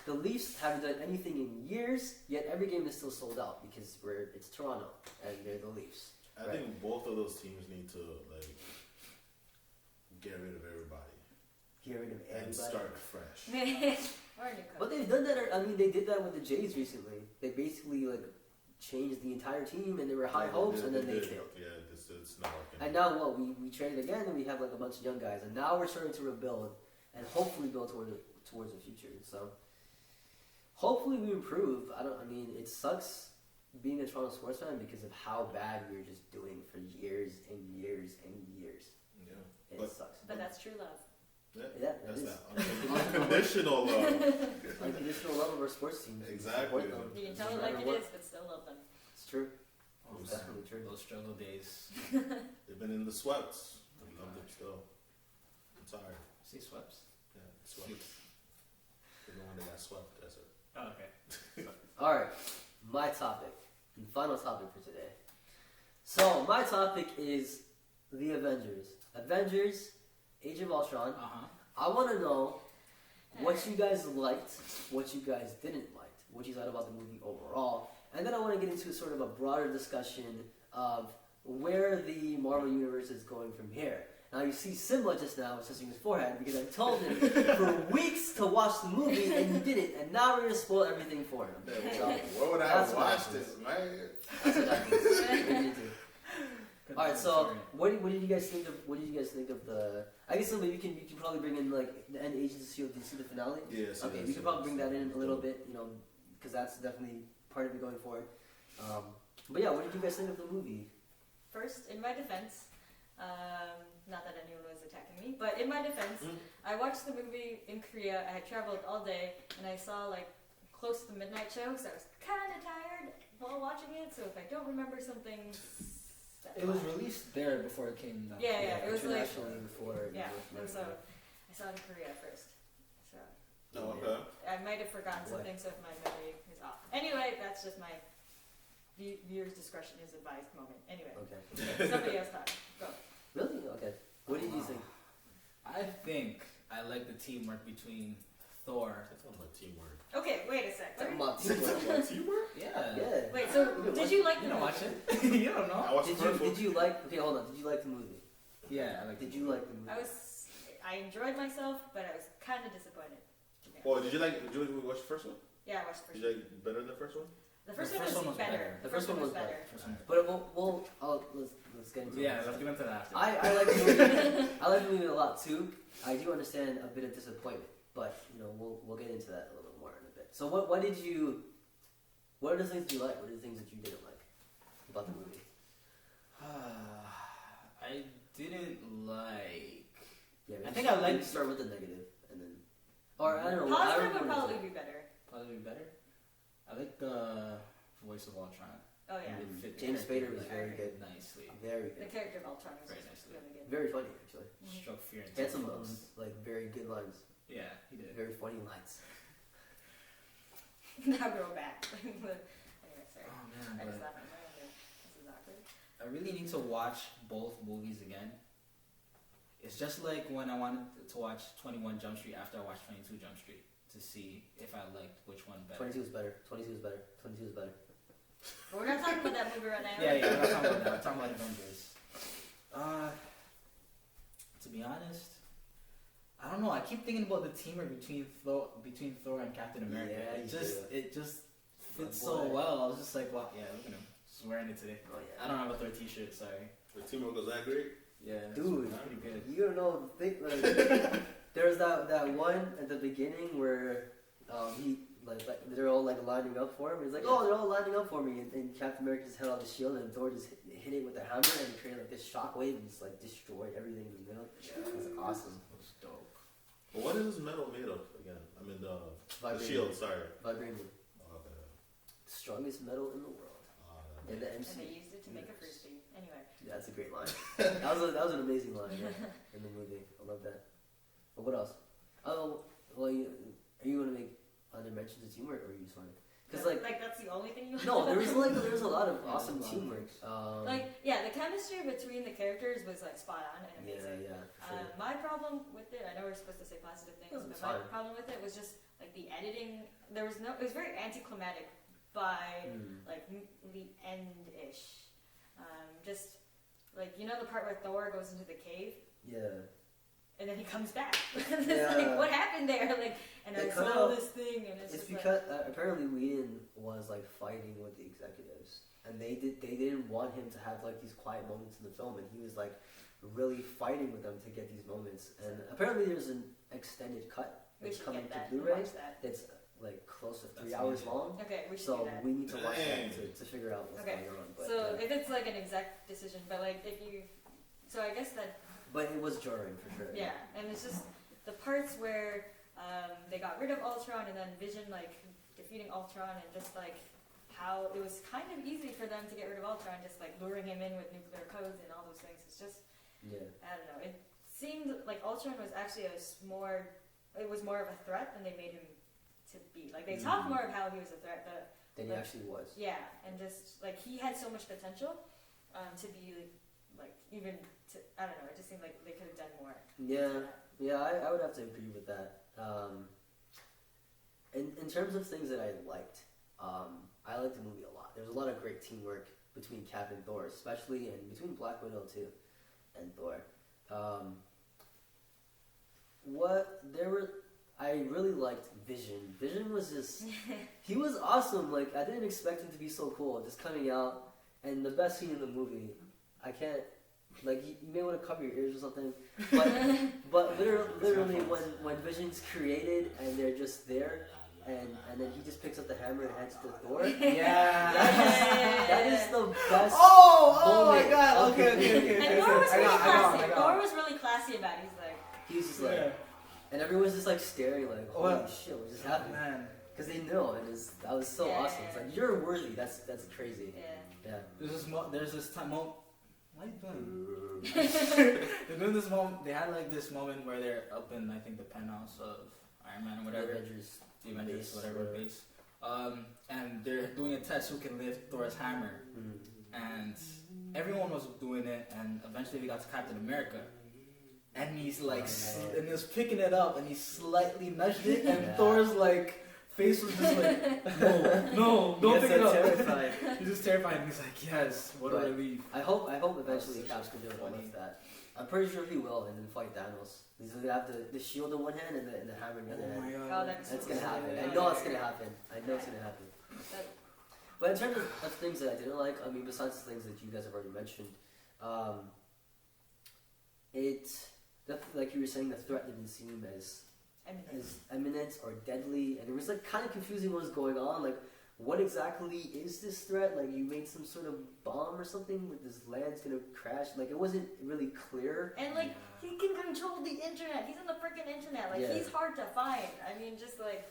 The Leafs haven't done anything in years, yet every game is still sold out because it's Toronto and they're the Leafs. I think both of those teams need to get rid of everybody. Get rid of everybody. And start fresh. But they've done that. I mean, they did that with the Jays recently. They basically changed the entire team, and there were high hopes, and then they failed. Yeah, it's not working. And now what? We traded again, and we have a bunch of young guys, and now we're starting to rebuild and hopefully build towards the future. So hopefully we improve. I mean, it sucks being a Toronto sports fan because of how bad we were just doing for years and years and years. Yeah, it sucks. But that's true love. Yeah, that's is. that unconditional love. Unconditional love of our sports teams. Exactly. You can tell it like it is, but still love them. It's true. Oh, It's definitely true. Those struggle days. They've been in the sweats. I love them still. I'm sorry. See sweeps? Yeah, sweats. They're the one that got swept. That's it. Oh, okay. Alright, my topic. And final topic for today. So, my topic is the Avengers. Avengers, Age of Ultron. I want to know what you guys liked, what you guys didn't like, what you thought about the movie overall. And then I want to get into sort of a broader discussion of where the Marvel Universe is going from here. Now you see Simba just now touching his forehead because I told him for weeks to watch the movie and he didn't, and now we're going to spoil everything for him. So, what would I have watched it, man? That's what happens. Alright, so what did you guys think of the? I guess you can probably bring in the end agency of DC, the finale. Yes. Okay, we can probably bring that in a little bit, because that's definitely part of it going forward. But yeah, what did you guys think of the movie? First, in my defense, not that anyone was attacking me, but in my defense, I watched the movie in Korea. I had traveled all day, and I saw close to the midnight show, so I was kind of tired while watching it. So if I don't remember something. It was released there before it came down. Yeah, it was internationally before. Yeah, and so I saw it in Korea first. So. Oh, okay. I might have forgotten something, so if my memory is off. Anyway, that's just my viewer's discretion is advised moment. Anyway. Okay. Somebody else talk. Go. Really? Okay. What did you think? I think I like the teamwork between Thor. That's talking about teamwork. Okay, wait a sec. Talking about teamwork. Yeah. Yeah. Wait, so did you like You the don't movie? watch it. You don't know. I watched the first one. Did you like? Okay, hold on. Did you like the movie? Yeah, I like. Did you like the movie? I I enjoyed myself, but I was kind of disappointed. Oh, did you watch the first one? Yeah, I watched the first Did one. you like better than the first one? The first one was better. The first one was better. But But let's get into it. yeah, let's get into that after. I like the movie. I like the movie a lot too. I do understand a bit of disappointment, but we'll get into that a little bit more in a bit. So what are the things you like? What are the things that you didn't like about the movie? I didn't like. Yeah, I think I like. Start with the negative, and then, or I don't know. Positive would probably be better. Probably better. I like the voice of Ultron. Oh yeah. And Fit James character Spader was very good. Nicely. Very The good. character of Ultron was Very nicely. really good. Very funny actually. Struck fear into Had some folks. like very good lines. Yeah, he did. Very funny lines. Now go back. Anyway, sorry. Oh man, I just but laughed at my own. This is awkward. I really need to watch both movies again. It's just like when I wanted to watch 21 Jump Street after I watched 22 Jump Street to see if I liked which one better. 22 is better. 22 is better. 22 is better. But we're not talking about that movie right now. Yeah, we're not talking about that. We're talking about Avengers. To be honest, I don't know. I keep thinking about the teamwork between Thor and Captain America. Yeah, It just fits My so boy. well. I was just like, wow, yeah, look at him swearing it today. Oh yeah. I don't have a Thor T-shirt. Sorry. The teamwork was that great? Yeah, Dude, it's pretty good. you don't know. There was that one at the beginning where he like they're all like lining up for him. He's like, oh, they're all lining up for me, and Captain America just held out the shield, and Thor just hit it with a hammer, and it created like this shockwave and just like destroyed everything in the middle. It was awesome. It was dope. But what is this metal made of again? I mean the Vibranium. shield. Sorry. Vibranium, Oh, okay. strongest metal in the world in the And they MCU. used it to make a frisbee. Anyway. That's a great line. that was an amazing line in the movie. I love that. But what else? Oh, well, are you going to make other mentions of teamwork, or are you just want to? Because like that's the only thing you. no, there was a lot of awesome teamwork. The chemistry between the characters was like spot on and amazing. Yeah, for sure. My problem with it, I know we're supposed to say positive things, No, but it's my fine. problem with it was just like the editing. It was very anticlimactic by like the end-ish. Just like the part where Thor goes into the cave. Yeah. And then he comes back. It's Yeah. like, what happened there? Like, and I They cut saw out- this thing, and it's It's just because apparently Whedon was like fighting with the executives, and they didn't want him to have like these quiet moments in the film, and he was like really fighting with them to get these moments. And apparently there's an extended cut we that's should coming get that. to and Blu-ray watch that. that's like close to 3 That's hours amazing. long. Okay, we should So do that. we need to watch Dang. that to figure out what's Okay. going on. But, So if it's like an exact decision, but like if you, so I guess that but it was jarring for sure. yeah, and it's just the parts where they got rid of Ultron and then Vision like defeating Ultron and just like how it was kind of easy for them to get rid of Ultron, just like luring him in with nuclear codes and all those things. It's just Yeah. I don't know. It seemed like Ultron was actually more of a threat than they made him to be. Like they talked more of how he was a threat, but Than he actually was. yeah, and just like he had so much potential to be like even to I don't know. It just seemed like they could have done more. Yeah, I would have to agree with that. In terms of things that I liked, I liked the movie a lot. There's a lot of great teamwork between Cap and Thor, especially, and between Black Widow too, and Thor. I really liked Vision. Vision was just, he was awesome. Like, I didn't expect him to be so cool, just coming out, and the best scene in the movie, I can't, like, you may want to cover your ears or something, but literally when Vision's created and they're just there, and then he just picks up the hammer and hands it to Thor. Yeah. That is the best. Oh my moment god. of the Okay. movie. And Thor was I really got classy. it. Thor was really classy about it. He's like, He was just like, Yeah. and everyone's just like staring, like, holy Well, shit, what just Oh, happened? man. Because they know, and that was so Yeah, awesome. yeah, It's yeah. like, you're worthy. That's crazy. yeah. Yeah. There's this time. What are you doing? They're doing this moment. They had like this moment where they're up in I think the penthouse of Iron Man or whatever. Avengers. The Avengers, Base, whatever whatever. base. And they're doing a test who can lift Thor's hammer. And everyone was doing it, and eventually we got to Captain America. And he's like, and he was picking it up, and he slightly nudged it, and Yeah. Thor's like face was just like, no, don't pick it up. Terrified. He's just terrified, and he's like, yes, what a But- relief. I hope eventually That's Caps can be able to funny. lift that. I'm pretty sure he will, and then fight Thanos. He's gonna have the shield in one hand and the hammer in the other hand. Oh, that's Gonna happen. I know it's gonna happen. It's gonna happen. But in terms of things that I didn't like, I mean, besides the things that you guys have already mentioned, like you were saying, the threat didn't seem as imminent or deadly, and it was like kind of confusing what was going on. Like, what exactly is this threat? Like, you made some sort of bomb or something with this land's gonna crash. Like, it wasn't really clear. And like, he can control the internet. He's on the freaking internet. Like, he's hard to find. I mean, just like,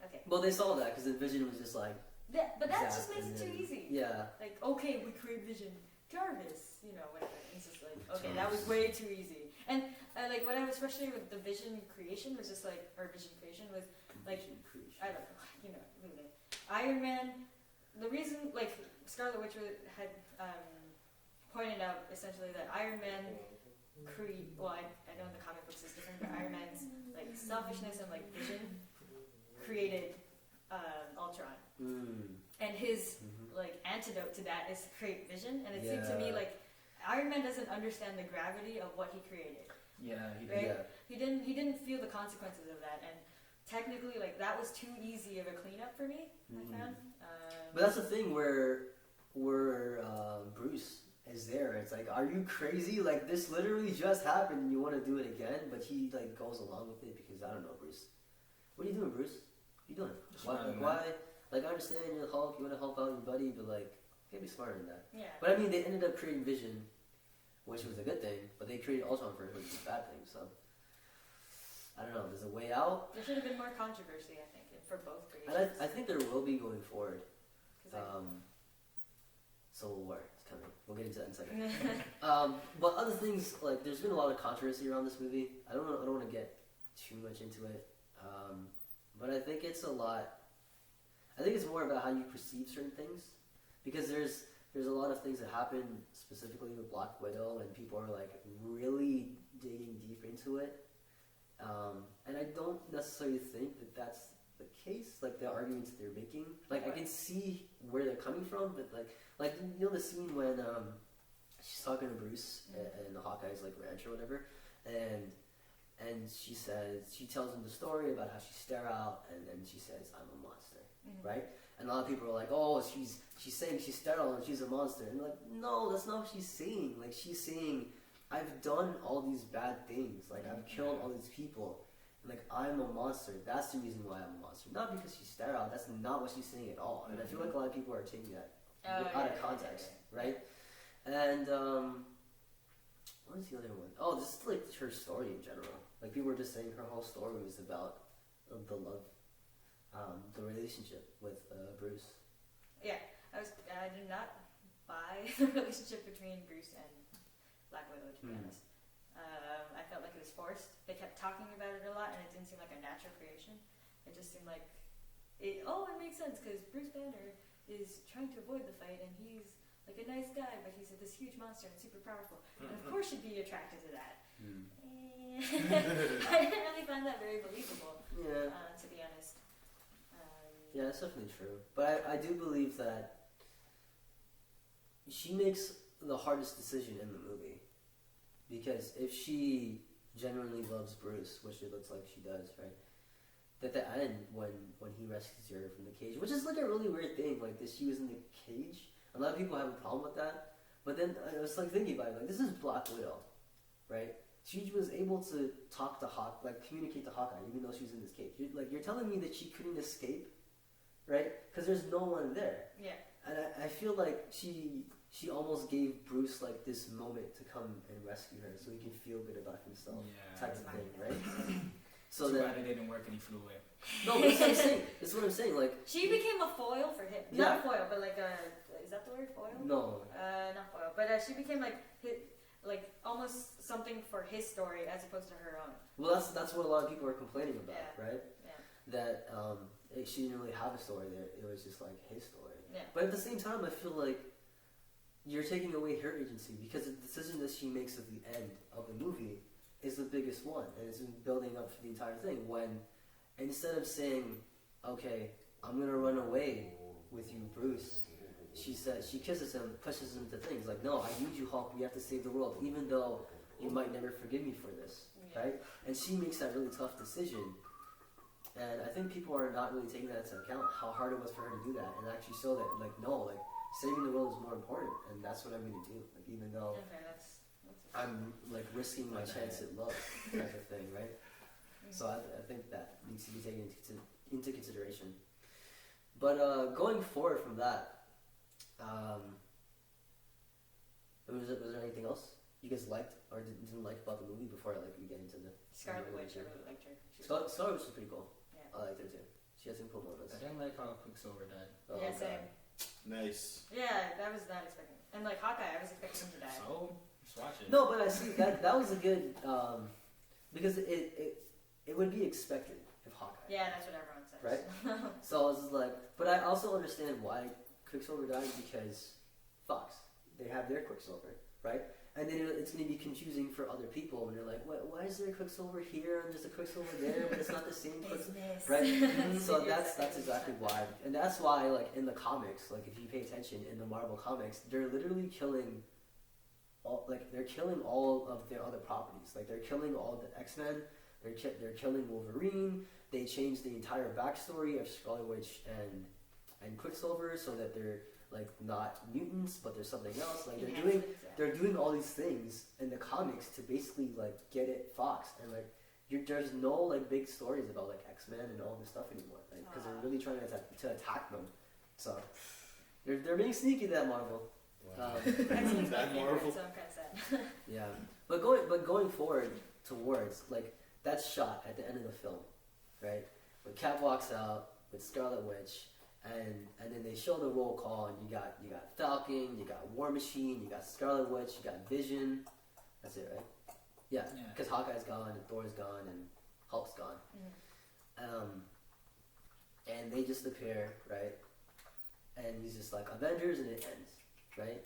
okay. Well, they saw that because the Vision was just like. But that just makes it too easy. Yeah. Like, okay, we create Vision. Jarvis, you know, whatever. It's just like, okay, that was way too easy. And like, what I was frustrated with the Vision creation was just like, or Vision creation was like, I don't know, you know, really. Iron Man, the reason, like, Scarlet Witch had pointed out essentially that Iron Man well, I know in the comic books it's different, but Iron Man's like selfishness and like vision created Ultron. And his like antidote to that is to create vision, and it seemed to me like Iron Man doesn't understand the gravity of what he created. Yeah, he did. Right? Yeah. He didn't feel the consequences of that, and technically, like, that was too easy of a cleanup for me. I found. But that's the thing where Bruce is there. It's like, are you crazy? Like, this literally just happened, and you want to do it again? But he like goes along with it because I don't know, Bruce. What are you doing, Bruce? What are you doing? Why? Like, I understand you're the Hulk, you want to help out your buddy, but like, you gotta be smarter than that. Yeah. But I mean, they ended up creating Vision, which was a good thing, but they created Ultron for it, which was a bad thing. So I don't know. There's a way out. There should have been more controversy, I think, for both creations. And I think there will be going forward. Civil War is coming. We'll get into that in a second. But other things, like, there's been a lot of controversy around this movie. I don't want to get too much into it. But I think it's it's more about how you perceive certain things, because there's a lot of things that happen specifically with Black Widow, and people are like really digging deep into it. And I don't necessarily think that that's the case, like the arguments that they're making. Like, I can see where they're coming from, but like you know the scene when she's talking to Bruce and the Hawkeye's like ranch or whatever, and she tells him the story about how she's sterile, and then she says, "I'm a monster," right? And a lot of people are like, "Oh, she's saying she's sterile and she's a monster," and like, no, that's not what she's saying. Like, she's saying, I've done all these bad things. Like, I've killed all these people. Like, I'm a monster. That's the reason why I'm a monster. Not because she's sterile. That's not what she's saying at all. And I feel like a lot of people are taking that out of context, right? And what is the other one? Oh, this is like her story in general. Like, people were just saying her whole story was about the love, the relationship with Bruce. Yeah, I did not buy the relationship between Bruce and Black Widow, to be honest. I felt like it was forced. They kept talking about it a lot, and it didn't seem like a natural creation. It just seemed like it makes sense because Bruce Banner is trying to avoid the fight, and he's like a nice guy, but he's this huge monster and super powerful, and of course you'd be attracted to that. I didn't really find that very believable. Yeah. To be honest. Yeah, that's definitely true. But I do believe that she makes the hardest decision in the movie. Because if she genuinely loves Bruce, which it looks like she does, right? At the end, when he rescues her from the cage, which is like a really weird thing, like that she was in the cage. A lot of people have a problem with that. But then I was like thinking about it, like, this is Black Widow, right? She was able to talk to communicate to Hawkeye, even though she was in this cage. You're telling me that she couldn't escape, right? Because there's no one there. Yeah. And I feel like she almost gave Bruce like this moment to come and rescue her, so he can feel good about himself, type of thing, right? So too that bad it didn't work and he flew away. no, that's what I'm saying. That's what I'm saying. Like, she became a foil for him. Yeah. Not a foil, but like is that the word, foil? no, Not foil, but she became like almost something for his story as opposed to her own. well, that's what a lot of people are complaining about, right? Yeah. That she didn't really have a story there. It was just like his story. Yeah. But at the same time, I feel like you're taking away her agency, because the decision that she makes at the end of the movie is the biggest one, and it's been building up for the entire thing. When instead of saying, "Okay, I'm gonna run away with you, Bruce," she kisses him, pushes him to things like, "No, I need you, Hulk. We have to save the world." Even though You might never forgive me for this, right? And she makes that really tough decision. And I think people are not really taking that into account, how hard it was for her to do that, and actually show that, like, no, like, saving the world is more important, and that's what I'm going to do. Like, even though that's I'm, like, risking my chance at love, type of thing, right? So I think that needs to be taken into consideration. But going forward from that, was there anything else you guys liked or didn't like about the movie before we get into the Scarlet Witch. I really liked her. Scarlet Witch was pretty cool. Yeah. I liked her too. She had some cool moments. I didn't like how Quicksilver died. Oh, Yeah, God. same. Nice. Yeah, that was not expecting. And like Hawkeye, I was expecting him to die. So, just watch it. No, but I see that was a good because it would be expected if Hawkeye. Yeah, that's what everyone says. Right? So I was just like, but I also understand why Quicksilver died because Fox, they have their Quicksilver, right? And then it's going to be confusing for other people when they're like, why is there a Quicksilver here and there's a Quicksilver there, but it's not the same Quicksilver, right? So that's exactly why, and that's why like in the comics, like if you pay attention in the Marvel comics, they're literally killing all of their other properties. Like they're killing all the X-Men, they're killing Wolverine. They changed the entire backstory of Scarlet Witch and Quicksilver so that they're like not mutants, but there's something else. Like they're doing all these things in the comics to basically like get at Fox, and like there's no like big stories about like X-Men and all this stuff anymore, like because they're really trying to attack them. So they're being sneaky, that Marvel. Wow. X-Men's my That favorite, Marvel. so I'm kind of sad. Yeah, but going forward towards like that shot at the end of the film, right? When Cap walks out with Scarlet Witch. And then they show the roll call, and you got Falcon, you got War Machine, you got Scarlet Witch, you got Vision. That's it, right? Yeah, because Hawkeye's gone, and Thor's gone, and Hulk's gone. And they just appear, right? And he's just like Avengers, and it ends, right?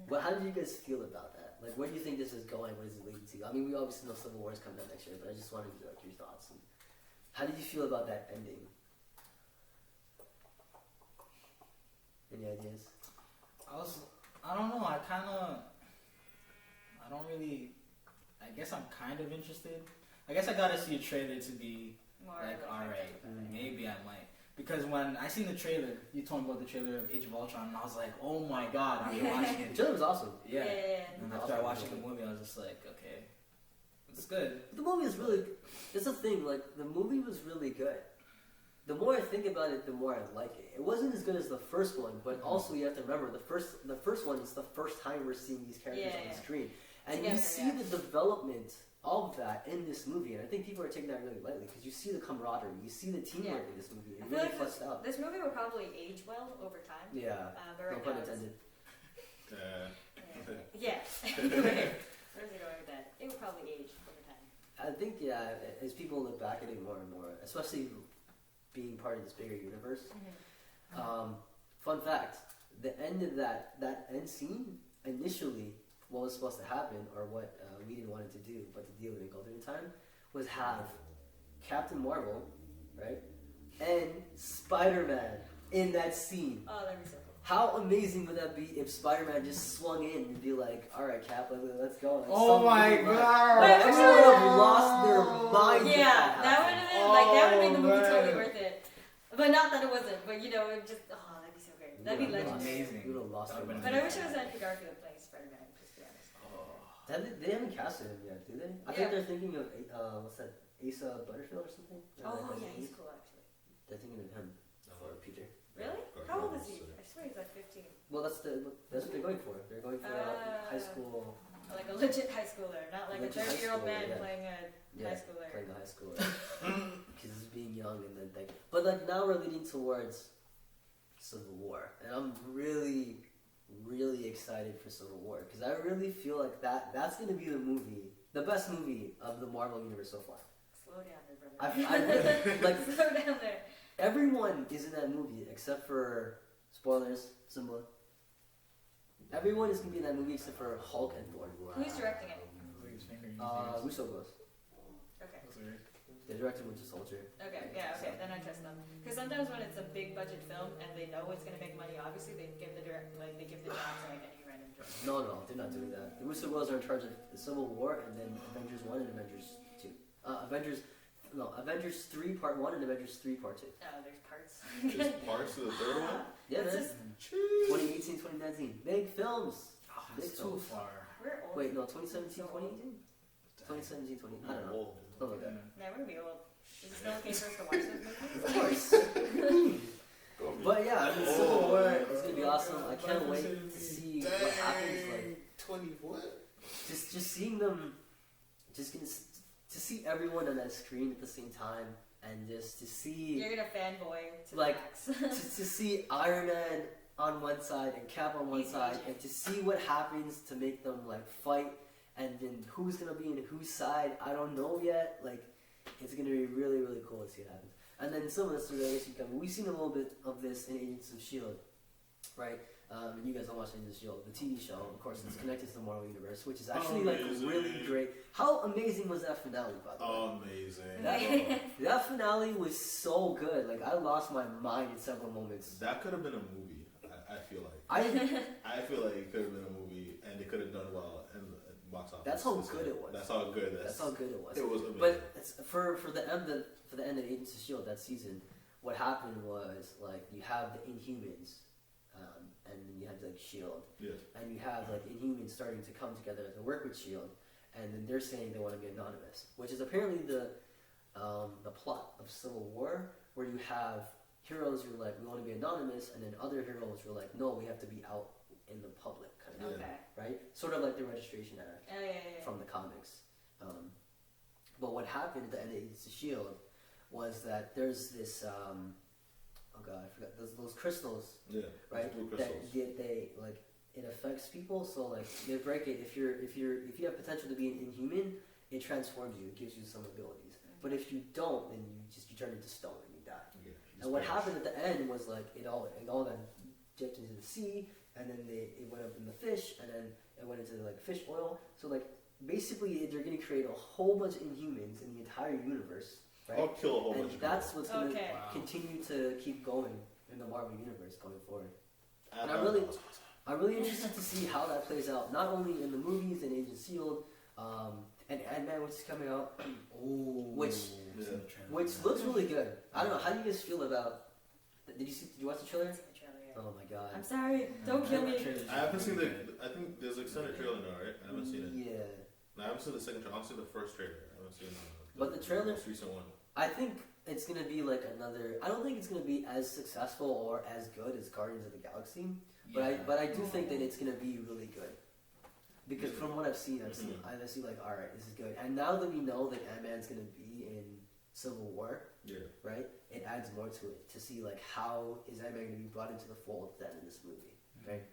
But how did you guys feel about that? Like, where do you think this is going? What is it leading to? I mean, we obviously know Civil War is coming out next year, but I just wanted to get your thoughts. And how did you feel about that ending? Any ideas? I don't know, I guess I'm kind of interested. I guess I gotta see a trailer to be More like, alright, Mm. maybe I might. Because when I seen the trailer, you told me about the trailer of Age of Ultron, and I was like, oh my god, I'm watching The it. trailer was awesome. Yeah. Yeah. And after I watched the movie, I was just like, okay, it's good. The movie is really. That's the thing. Like the movie was really good. The more I think about it, the more I like it. It wasn't as good as the first one, but also you have to remember the first one is the first time we're seeing these characters on the screen, and you see the development of that in this movie. And I think people are taking that really lightly because you see the camaraderie, you see the teamwork in this movie. It I feel really like fleshed out. this movie will probably age well over time. Yeah. But No right pun now it's- intended. Yeah. Where's it going with that? It will probably age over time. I think as people look back at it more and more, especially being part of this bigger universe. Fun fact: the end of that end scene initially, what was supposed to happen, or what we didn't want it to do, but the deal didn't go through in time, was have Captain Marvel, right, and Spider-Man in that scene. Oh, that'd be so cool. How amazing would that be if Spider-Man just swung in and be like, "All right, Cap, let's go." Like, Oh my god! Like, everyone would have lost their mind. Yeah, that would have been like that would have made the movie man. totally worth it. But not that it wasn't. But you know, it just that'd be so great. That'd be legendary. Amazing. You would have lost their That would've mind. But I wish it was Andrew Garfield playing Spider-Man. Just to be honest. They haven't casted him yet, do they? I think they're thinking of what's that, Asa Butterfield or something. Oh yeah, he's cool actually. They're thinking of him for Peter. Really? How old is he? I swear he's like 15. Well, that's what they're going for. They're going for high school. Like a legit high schooler, not like a Legit high 30-year-old schooler, man yeah. playing a high schooler. Playing the high schooler. Because he's being young and then like. But like now we're leading towards Civil War, and I'm really, really excited for Civil War because I really feel like that's going to be the best movie of the Marvel universe so far. Slow down there, brother. I really, like Slow down there. everyone is in that movie except for spoilers, Simba. Everyone is gonna be in that movie except for Hulk and Thor. Who's directing it? Russo Bros. Okay. They directed Winter Soldier. Okay, yeah, okay, then I trust them. Because sometimes when it's a big budget film and they know it's gonna make money, obviously they give the job to like any random director. No, they're not doing that. The Russo brothers are in charge of the Civil War, and then Avengers 1 and Avengers 2. Avengers 3 Part 1 and Avengers 3 Part 2. Oh, there's parts. There's parts to the third one. Yeah, It's man. just- 2018, 2019. Big films. Oh, Big it's too films. far. We're old. Wait, no, 2017, 2018? 2017, 20. I don't know. Whoa. Something like that. Yeah, we're gonna be old. Is it still okay for us to watch those movies? Of course. But yeah, I mean, Civil War is gonna be awesome. I can't wait to see what happens. Like 20 what? just seeing them, to see everyone on that screen at the same time, and just to see You're gonna fanboy to Like, the max. to see Iron Man on one side and Cap on one He's side, watching. and to see what happens to make them like fight, and then who's gonna be in whose side, I don't know yet. Like, it's gonna be really, really cool to see what happens. And then some of this, I guess you can. We've seen a little bit of this in Agents of Shield, right? You guys don't watch Agents of Shield, the TV show. Of course, it's connected to the Marvel Universe, which is actually like Amazing. really great. How amazing was that finale, by the way? Amazing. That finale was so good. Like, I lost my mind in several moments. That could have been a movie. I feel like. I I feel like it could have been a movie, and they could have done well in the box office. That's how good it was. That's how good. That's how good it was. It was amazing. But it's, for the end of Agents of Shield that season, what happened was like you have the Inhumans, and then you have like Shield, Yeah. and you have like Inhumans starting to come together to work with Shield, and then they're saying they want to be anonymous, which is apparently the plot of Civil War, where you have heroes who are like, we want to be anonymous, and then other heroes who are like, no, we have to be out in the public, kind of, Okay. right? Sort of like the Registration Act Oh, yeah. from the comics. But what happened at the end of Agents of S.H.I.E.L.D. was that there's this, oh god, I forgot, those crystals, Yeah. right? Blue That crystals. they like, it affects people, so like, they break it, if you have potential to be an Inhuman, it transforms you, it gives you some abilities. But if you don't, then you turn into stone and you die. Yeah. And what happened at the end was like it all got dipped into the sea, and then it went up in the fish, and then it went into like fish oil. So like basically they're gonna create a whole bunch of Inhumans in the entire universe, right? I'll kill a whole bunch And of that's people. what's gonna Okay. Wow. continue to keep going in the Marvel universe going forward. And I'm really interested to see how that plays out, not only in the movies and Agents of S.H.I.E.L.D., and Ant-Man, which is coming out, which looks really good. I don't know. How do you guys feel about? Did you watch the trailer? It's in the trailer, yeah. Oh my god. I'm sorry. Don't kill me. I haven't seen the. I think there's an extended trailer now, right? I haven't seen it. Yeah, No, I haven't seen the second trailer. I've seen the first trailer. I haven't seen But the trailer- most recent one. I think it's gonna be like another. I don't think it's gonna be as successful or as good as Guardians of the Galaxy, but I do think that it's gonna be really good. Because from what I've seen, I see like, all right, this is good. And now that we know that Ant-Man's gonna be in Civil War, Yeah. right? It adds more to it to see like how is Ant-Man gonna be brought into the fold then in this movie, right?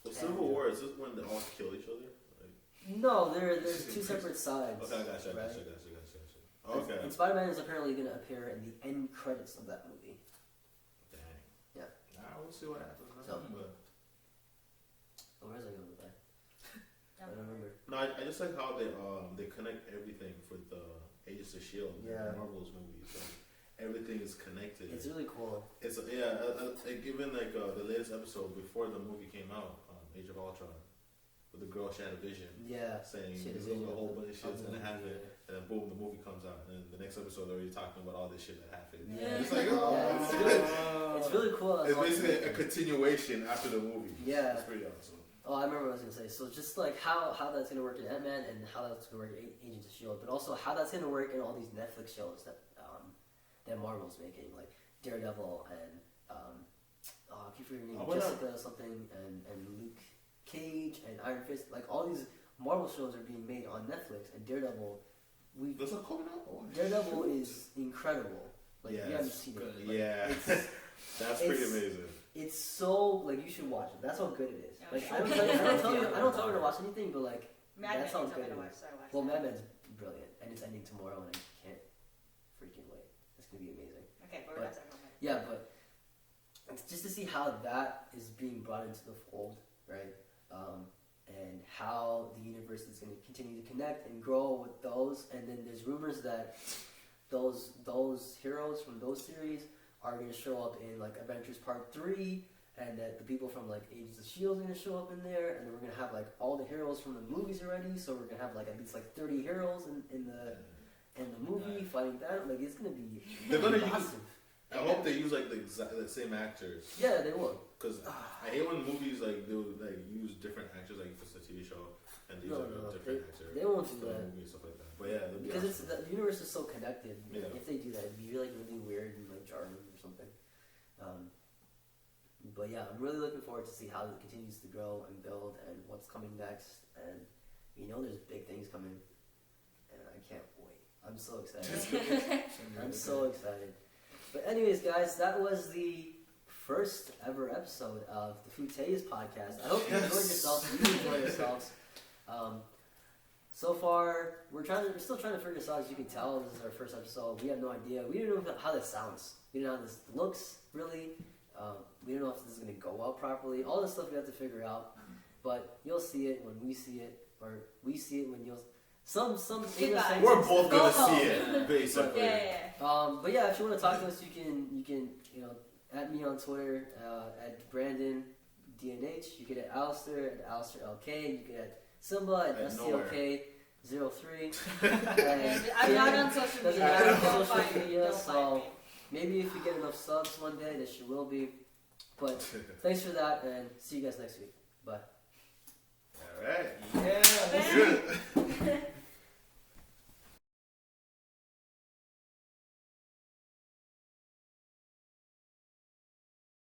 Well, Civil War is this when they all kill each other? Like, No, there's two separate sides. okay, I gotcha. right? Okay. And Spider-Man is apparently gonna appear in the end credits of that movie. Dang. Yeah. Nah, we'll see what happens. So- But, Oh, where's I going with that? I don't remember. no, I just like how they connect everything for the Agents of Shield Yeah. and Marvel's movies. So everything is connected. It's really cool. It's like even like the latest episode before the movie came out, Age of Ultron, with the girl she had a vision Yeah. saying She had a there's vision a whole of bunch of shit's the gonna happen, movie, and then boom, the movie comes out, and then the next episode they're already talking about all this shit that happened. Yeah. It's like Yeah, it's really, it's really cool. it's basically a continuation after the movie. Yeah. It's pretty awesome. Oh, I remember what I was gonna say. So just like how that's gonna work in Ant-Man and how that's gonna work in Agents of S.H.I.E.L.D., but also how that's gonna work in all these Netflix shows that Marvel's making, like Daredevil and I keep forgetting her name, Jessica something and Luke Cage and Iron Fist. Like all these Marvel shows are being made on Netflix, and Daredevil, This one coming out? Oh, Daredevil is incredible. Like Yeah, you haven't it's seen good. it. Like, yeah, it's, that's pretty it's- amazing. it's so like you should watch it. That's how good it is. Oh, Like sure. I don't tell you to watch anything, but like Mad that Men sounds is good. something to watch, so I watched Well, that. Mad Men's brilliant, and it's ending tomorrow, and I can't freaking wait. It's gonna be amazing. Okay, but we're not talking about that. Yeah, but it's just to see how that is being brought into the fold, right? And how the universe is going to continue to connect and grow with those. And then there's rumors that those heroes from those series are going to show up in like Avengers Part 3 and that the people from like Agents of Shield are gonna show up in there, and then we're gonna have like all the heroes from the movies already. So we're gonna have like at least like 30 heroes in the movie fighting that. Like it's gonna be They're gonna massive. I hope they use like the same actors. Yeah, they will. Cause I hate when movies like they would like use different actors like if it's a TV show and they use like a different actor. They won't do for that. the movie and stuff like that. But yeah, that'd be Because awesome. the universe is so connected. Yeah. If they do that, it'd be like really weird and like jarring or something. But yeah, I'm really looking forward to see how it continues to grow and build and what's coming next. And there's big things coming, and I can't wait. I'm so excited. I'm so excited. But anyways, guys, that was the first ever episode of the Foutaises podcast. I hope you enjoyed yourselves. You enjoyed yourselves. So far, we're still trying to figure this out. As you can tell, this is our first episode. We have no idea. We don't know how this sounds. We don't know how this looks really. We don't know if this is going to go out properly. All this stuff we have to figure out. But you'll see it when we see it, or we see it when you'll. Some English sentence. We're both Go gonna home. see it, basically. Yeah. But yeah, if you want to talk to us, you can at me on Twitter at Brandon DNH. You can at Alistair at Alistair LK. You can at Simba at STLK03. And I'm not on social Doesn't media. matter on Don't social find me. media, Don't so find me. maybe if we get enough subs one day, this should will be. But thanks for that, and see you guys next week. Bye.